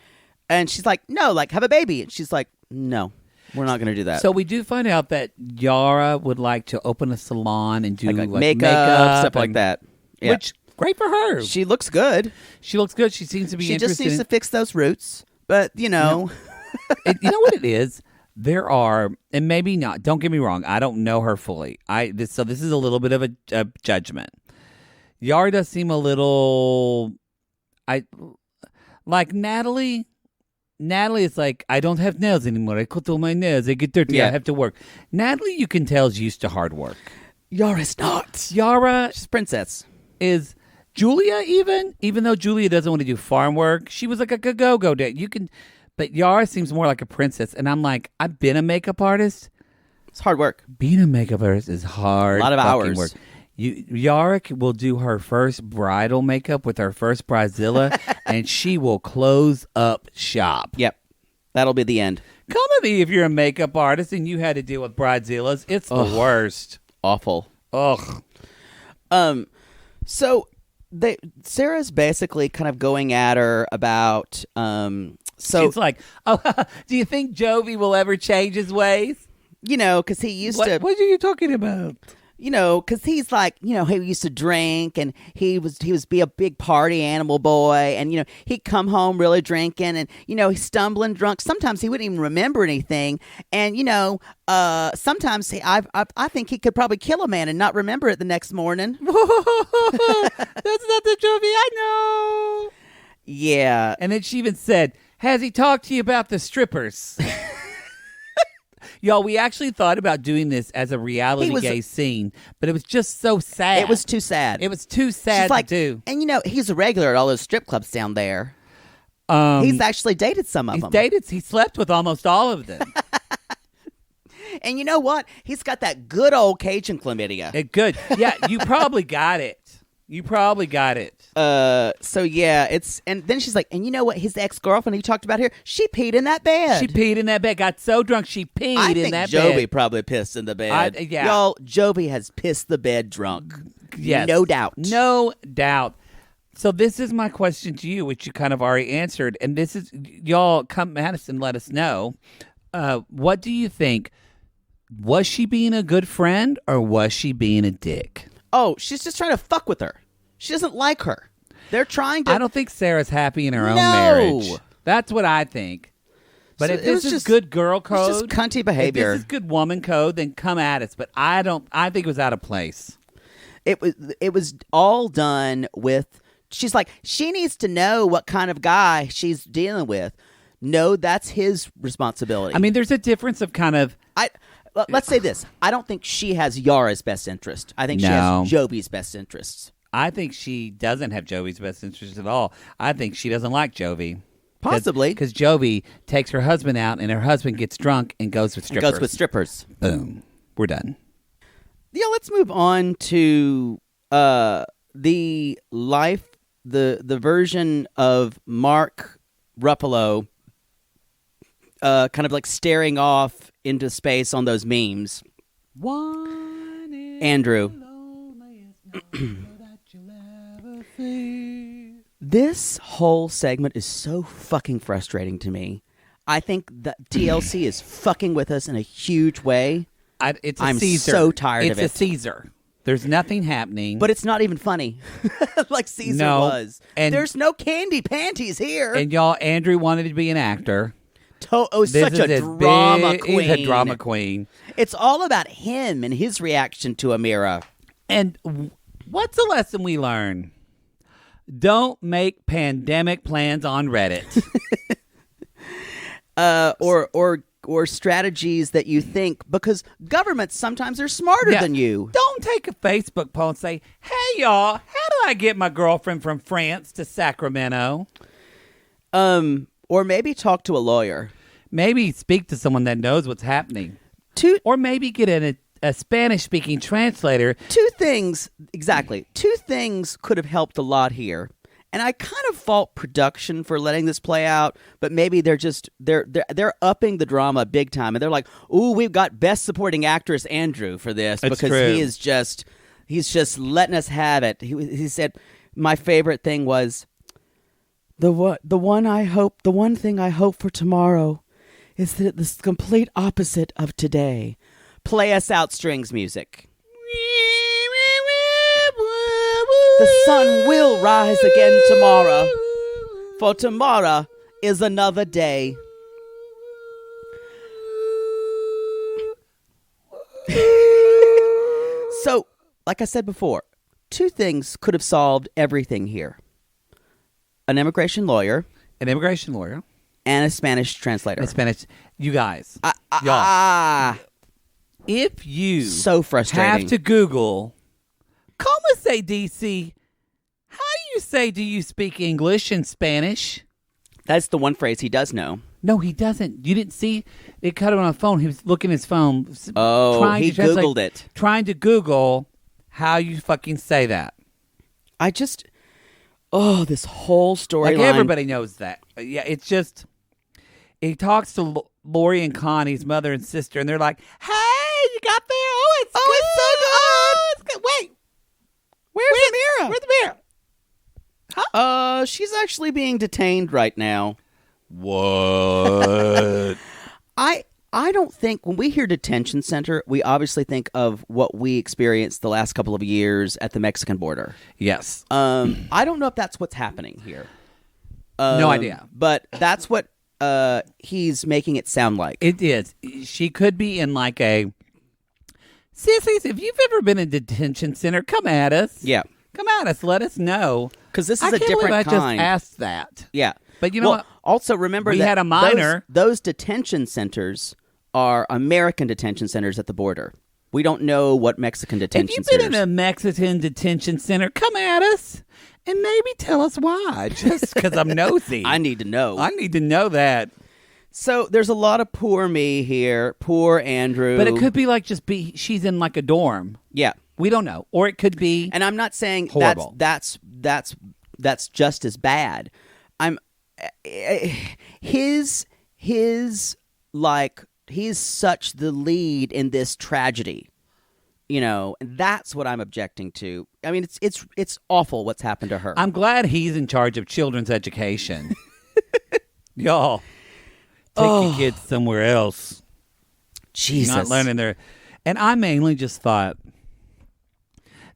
And she's like, no, have a baby. And she's like, no, we're not going to do that. So we do find out that Yara would like to open a salon and do like makeup, stuff like that. Yeah. Which, great for her. She looks good. She looks good. She seems to be interested. She just needs to fix those roots. But, you know what it is? There are, and maybe not, don't get me wrong, I don't know her fully. So this is a little bit of a judgment. Yara does seem a little, like Natalie. Natalie is like, I don't have nails anymore. I cut all my nails. They get dirty. I have to work. Natalie, you can tell, is used to hard work. Yara's not. Yara, she's princess. Is Julia even though Julia doesn't want to do farm work, she was like a go-go day. But Yara seems more like a princess. And I'm like, I've been a makeup artist. It's hard work. Being a makeup artist is hard. A lot of hours. Work. Yara will do her first bridal makeup with her first bridezilla, and she will close up shop. Yep. That'll be the end. Come at me if you're a makeup artist and you had to deal with bridezillas. It's the worst. Awful. Ugh. So Sarah's basically kind of going at her about... So she's like, "Oh, do you think Jovi will ever change his ways?" Because he used to. What are you talking about? Because he's like, he used to drink, and he was be a big party animal boy, and he'd come home really drinking, and he's stumbling drunk. Sometimes he wouldn't even remember anything, and sometimes I think he could probably kill a man and not remember it the next morning. That's not the Jovi I know. Yeah, and then she even said, has he talked to you about the strippers? Y'all, we actually thought about doing this as a reality gay scene, but it was just so sad. It was too sad. It was too sad to do. And he's a regular at all those strip clubs down there. He's actually dated some of them. He slept with almost all of them. And you know what? He's got that good old Cajun chlamydia. Good. Yeah, you probably got it. So yeah, and then she's like, and you know what? His ex-girlfriend he talked about here, she peed in that bed. Got so drunk she peed in that bed. Jovi probably pissed in the bed. Yeah. Y'all, Jovi has pissed the bed drunk. Yes. No doubt. No doubt. So this is my question to you, which you kind of already answered. And this is, y'all come at us and let us know. What do you think? Was she being a good friend or was she being a dick? Oh, she's just trying to fuck with her. She doesn't like her. They're trying to. I don't think Sarah's happy in her own marriage. That's what I think. But if this is good girl code, it's just cunty behavior. If this is good woman code, then come at us. But I think it was out of place. It was all done with. She's like, she needs to know what kind of guy she's dealing with. No, that's his responsibility. I mean, there's a difference of kind of. Let's say this. I don't think she has Yara's best interest. I think she has Jovi's best interests. I think she doesn't have Jovi's best interest at all. I think she doesn't like Jovi. Possibly. Because Jovi takes her husband out and her husband gets drunk and goes with strippers. Boom. We're done. Yeah, let's move on to the version of Mark Ruffalo kind of like staring off into space on those memes. Andrew. This whole segment is so fucking frustrating to me. I think that TLC is fucking with us in a huge way. I'm so tired of it. It's a Caesar. There's nothing happening. But it's not even funny like Caesar was. And there's no candy panties here. And y'all, Andrew wanted to be an actor. Such a drama queen. He's a drama queen. It's all about him and his reaction to Amira. And what's the lesson we learn? Don't make pandemic plans on Reddit. Or strategies that you think, because governments sometimes are smarter than you. Don't take a Facebook poll and say, hey, y'all, how do I get my girlfriend from France to Sacramento? Or maybe talk to a lawyer. Maybe speak to someone that knows what's happening. Or maybe get a Spanish-speaking translator. Two things could have helped a lot here. And I kind of fault production for letting this play out, but maybe they're upping the drama big time, and they're like, "Ooh, we've got Best Supporting Actress Andrew for this because he's just letting us have it." He said, "My favorite thing was the one thing I hope for tomorrow is that it's the complete opposite of today. Play us out strings music." The sun will rise again tomorrow, for tomorrow is another day. So, like I said before, two things could have solved everything here. An immigration lawyer. And a Spanish translator. You guys. Y'all. If you so frustrating. have to Google... ¿Cómo se dice? How do you say, do you speak English and Spanish? That's the one phrase he does know. No, he doesn't. You didn't see? It cut him on a phone. He was looking at his phone. Oh, he Googled it. Trying to Google how you fucking say that. This whole storyline. Like everybody knows that. Yeah, it's just, he talks to Lori and Connie's mother and sister, and they're like, hey, you got there? Oh, it's so good. Wait. Where's Amira? Huh? She's actually being detained right now. What? I don't think when we hear detention center, we obviously think of what we experienced the last couple of years at the Mexican border. Yes. I don't know if that's what's happening here. No idea. But that's what he's making it sound like. It is. She could be in like a... Sissies, if you've ever been in a detention center, come at us. Yeah. Come at us. Let us know. Because this is a different kind. I just asked that. Yeah. But you know what? Also, remember we that had a minor. Those detention centers are American detention centers at the border. We don't know what Mexican detention centers. If you've been in a Mexican detention center, come at us and maybe tell us why. Just because I'm nosy. I need to know. I need to know that. So there's a lot of poor me here, poor Andrew. But it could be like she's in like a dorm. Yeah. We don't know. Or it could be And I'm not saying horrible. that's just as bad. He's such the lead in this tragedy. You know, and that's what I'm objecting to. I mean, it's awful what's happened to her. I'm glad he's in charge of children's education. Y'all. Take your kids somewhere else. Jesus. Not learning their... And I mainly just thought,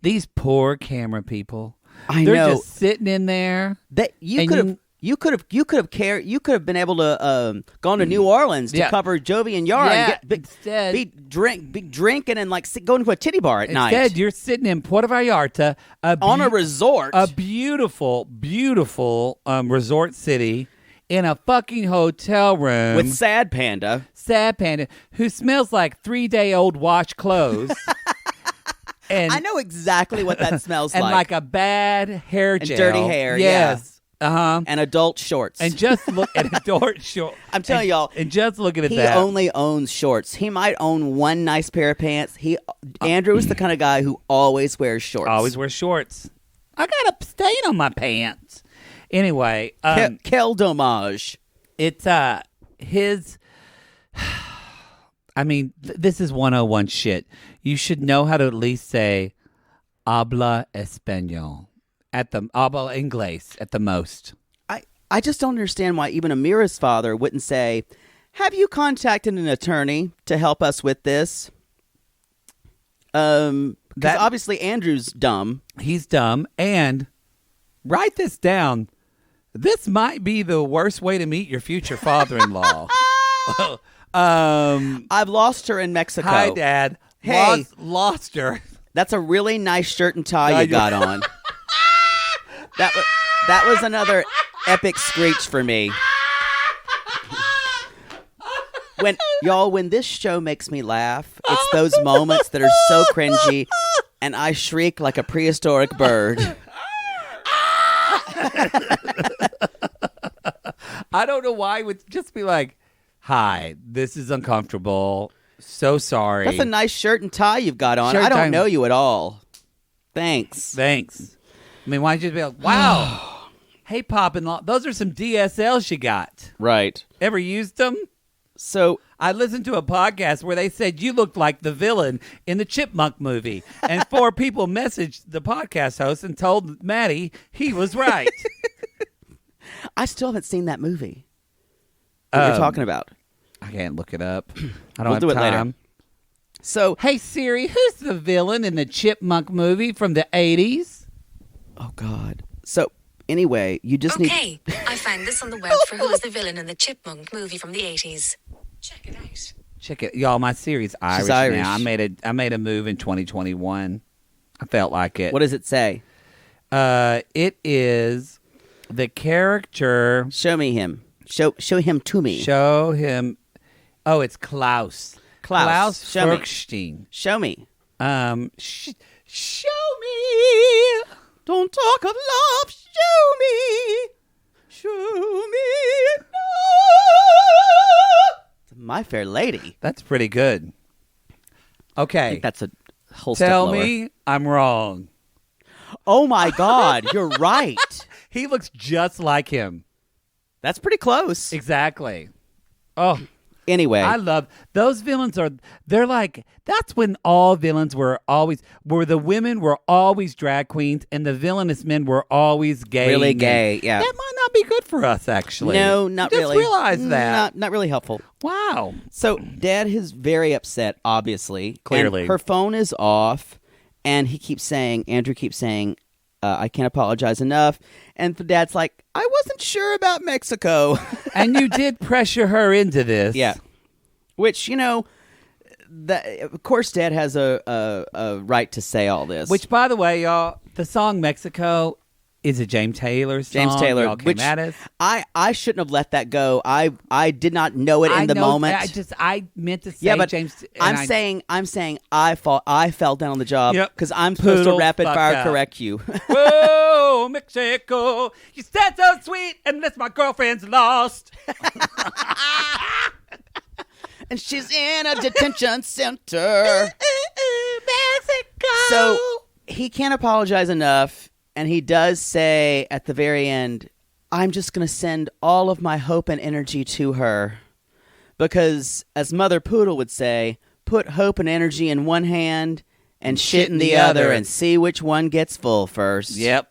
these poor camera people, they're just sitting in there. That you could have been able to gone to New Orleans to cover Jovi and Yara and be drinking and like going to a titty bar at night. Instead, you're sitting in Puerto Vallarta on a resort, a beautiful, beautiful resort city in a fucking hotel room with Sad Panda, who smells like 3-day-old washed clothes. And I know exactly what that smells and like. And like a bad hair gel. And dirty hair, yes. Uh-huh. And adult shorts. And just look at adult shorts. I'm telling y'all. And just looking at that. He only owns shorts. He might own one nice pair of pants. Andrew is the kind of guy who always wears shorts. Always wears shorts. I got a stain on my pants. Anyway. Quel dommage. It's his... I mean, this is 101 shit. You should know how to at least say habla español. Habla inglés at the most. I just don't understand why even Amira's father wouldn't say, have you contacted an attorney to help us with this? Because obviously Andrew's dumb. He's dumb. And write this down. This might be the worst way to meet your future father-in-law. I've lost her in Mexico. Hi, Dad. Hey. Lost her. That's a really nice shirt and tie you got on. That was another epic screech for me. When this show makes me laugh, it's those moments that are so cringy, and I shriek like a prehistoric bird. I don't know why it would just be like, hi, this is uncomfortable. So sorry. That's a nice shirt and tie you've got on. I don't know you at all. Thanks. I mean, why don't you be like, wow. Hey, Pop-in-Law, those are some DSLs you got. Right. Ever used them? So I listened to a podcast where they said you looked like the villain in the Chipmunk movie. And 4 people messaged the podcast host and told Mattie he was right. I still haven't seen that movie. What you're talking about. I can't look it up. I don't have do it time. Later. So, hey Siri, who's the villain in the Chipmunk movie from the 80s? Oh God. So anyway, you just need. I found this on the web for who is the villain in the Chipmunk movie from the 80s. Check it out. Check it, y'all. My Siri's Irish now. I made a move in 2021. I felt like it. What does it say? It is the character. Show me him. Show him to me. Show him. Oh, it's Klaus. Klaus Bergstein. Show me. Show me. Don't talk of love. Show me. Show me. No. My Fair Lady. That's pretty good. Okay. I think that's a whole Tell step lower. me I'm wrong. Oh my God, you're right. He looks just like him. That's pretty close. Exactly. Oh. Anyway. I love those villains they're like, that's when all villains where the women were always drag queens and the villainous men were always gay. Really gay, yeah. That might not be good for us, actually. No, not really. Just realize that. Not really helpful. Wow. So Dad is very upset, obviously. Clearly. And her phone is off, and Andrew keeps saying, I can't apologize enough. And the Dad's like, I wasn't sure about Mexico. And you did pressure her into this. Yeah. Which, of course Dad has a right to say all this. Which, by the way, y'all, the song Mexico is a James Taylor song. James Taylor. Y'all came at us. I shouldn't have let that go. I did not know it in the moment. I meant to say James. I'm saying I fell down on the job because I'm supposed to rapid fire correct you. Whoa, Mexico, you stand so sweet unless my girlfriend's lost. And she's in a detention center. Mexico. So he can't apologize enough. And he does say at the very end, I'm just going to send all of my hope and energy to her. Because, as Mother Poodle would say, put hope and energy in one hand and shit in the other and see which one gets full first. Yep.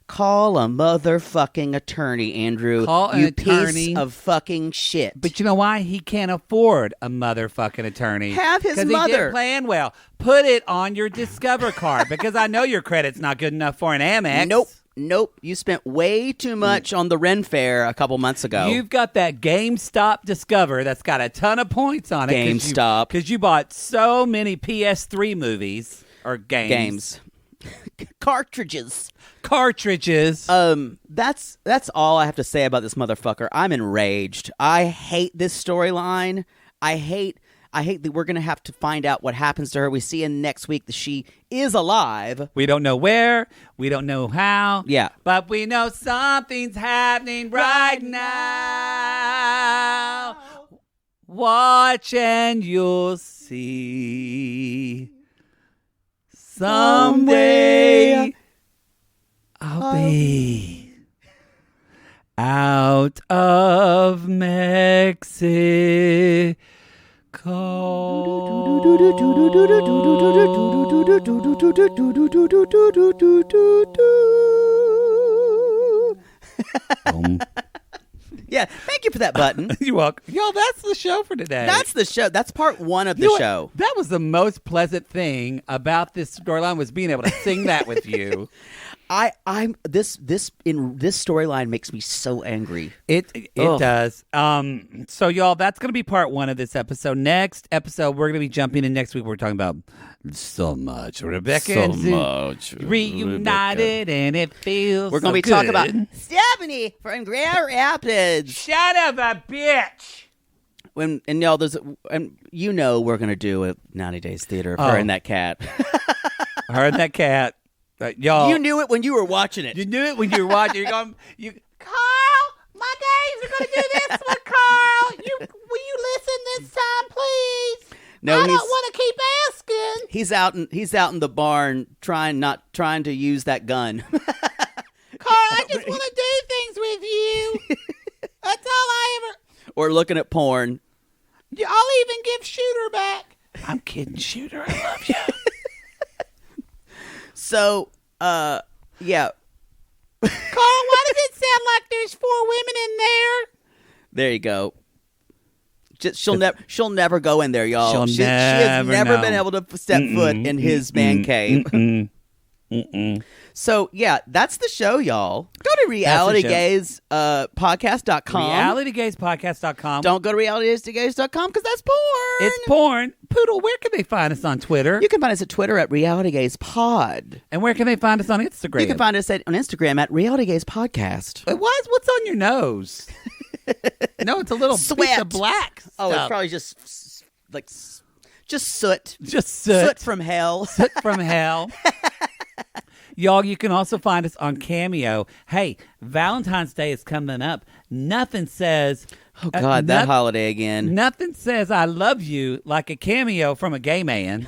Call a motherfucking attorney, Andrew. Call an you attorney. piece of fucking shit. But you know why? He can't afford a motherfucking attorney. Have his 'Cause he mother. didn't plan well. Put it on your Discover card because I know your credit's not good enough for an Amex. Nope. You spent way too much on the Ren Fair a couple months ago. You've got that GameStop Discover that's got a ton of points on it. GameStop. Because you bought so many PS3 movies or games. Cartridges. Cartridges. That's all I have to say about this motherfucker. I'm enraged. I hate this storyline. I hate that we're going to have to find out what happens to her. We see in next week that she is alive. We don't know where. We don't know how. Yeah. But we know something's happening right now. Watch and you'll see. Someday I'll be out of Mexico. Yeah, thank you for that button. You're welcome. Y'all, that's the show for today. That's the show. That's part one of You the know what? show. That was the most pleasant thing about this storyline was being able to sing that with you. This storyline makes me so angry. It does. So y'all, that's going to be part one of this episode. Next episode, we're going to be jumping in next week. We're talking about so much Rebecca and Zied reunited, and it feels. We're going to be talking about Stephanie from Grand Rapids. Shut up, a bitch. And y'all, we're going to do a 90 Days Theater of her and that cat. Her and that cat. Y'all, you knew it when you were watching it. You knew it when you were watching. You're going, Carl, my days are going to do this one, Carl. Will you listen this time, please? No, I don't want to keep asking. He's out in the barn trying to use that gun. Carl, I just want to do things with you. That's all I ever. Or looking at porn. I'll even give Shooter back. I'm kidding, Shooter. I love you. So, yeah. Carl, why does it sound like there's 4 women in there? There you go. She'll never go in there, y'all. She has never been able to step foot in his man cave. So, yeah, that's the show, y'all. Go to realitygazepodcast.com. RealityGazepodcast.com. Don't go to realitygazepodcast.com because that's porn. It's porn. Poodle, where can they find us on Twitter? You can find us at Twitter at RealityGazePod. And where can they find us on Instagram? You can find us on Instagram at RealityGazePodcast. What's on your nose? No, it's a little Sweat. piece of black stuff. Oh, it's probably just soot. Just soot. Soot from hell. Soot from hell. Y'all, you can also find us on Cameo. Hey, Valentine's Day is coming up. Nothing says... Oh, God, that holiday again. Nothing says I love you like a cameo from a gay man.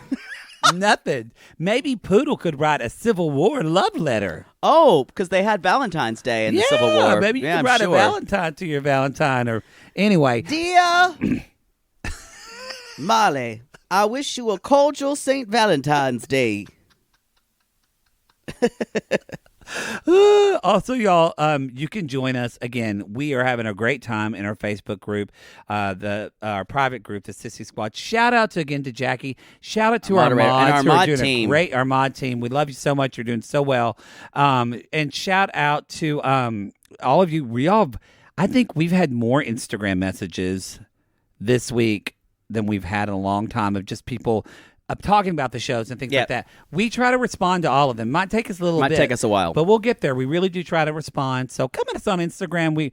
Nothing. Maybe Poodle could write a Civil War love letter. Oh, because they had Valentine's Day in the Civil War. Maybe you could write a Valentine to your Valentine. Or anyway. Dear Molly, I wish you a cordial St. Valentine's Day. Also, y'all, you can join us again. We are having a great time in our Facebook group, our private group, the Sissy Squad. Shout out to Jackie. Shout out to our mods, our who mod are doing team. our mod team. We love you so much. You're doing so well. And shout out to all of you. I think we've had more Instagram messages this week than we've had in a long time of just people talking about the shows and things like that. We try to respond to all of them. Might take us a little bit. Might take us a while. But we'll get there. We really do try to respond. So come at us on Instagram.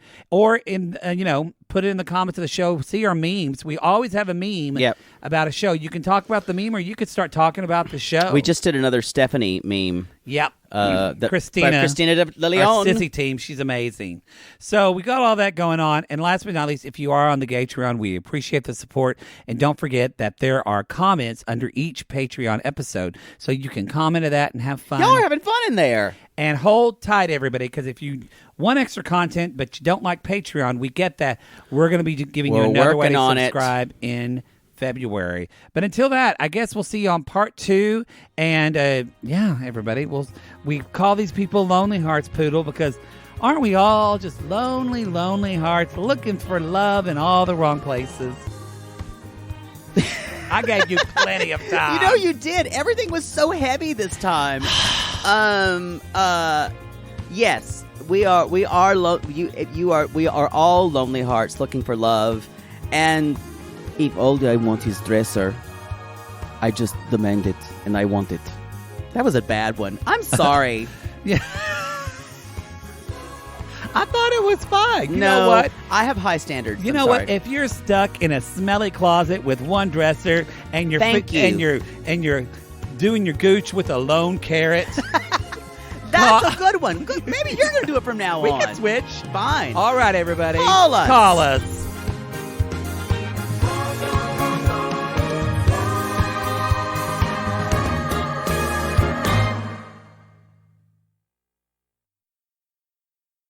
Put it in the comments of the show. See our memes. We always have a meme about a show. You can talk about the meme or you could start talking about the show. We just did another Stephanie meme. Yep. Christina de Leon. Our sissy team. She's amazing. So we got all that going on. And last but not least, if you are on the Gatreon, we appreciate the support. And don't forget that there are comments under each Patreon episode. So you can comment to that and have fun. Y'all are having fun in there. And hold tight, everybody, because if you want extra content but you don't like Patreon, we get that. We're going to be giving you another way to subscribe in February. But until that, I guess we'll see you on part 2. And everybody, we call these people Lonely Hearts, Poodle, because aren't we all just lonely, lonely hearts looking for love in all the wrong places? I gave you plenty of time. You know you did. Everything was so heavy this time. Yes, we are all lonely hearts looking for love. And if all I want is dresser, I just demand it and I want it. That was a bad one. I'm sorry. Yeah. I thought it was fine. You No, know what? I have high standards. You I'm know sorry. what? If you're stuck in a smelly closet with one dresser and you're Thank you. and you're doing your gooch with a lone carrot, That's a good one. Maybe you're going to do it from now we on. can switch. Fine. All right, everybody. Call us. Call us.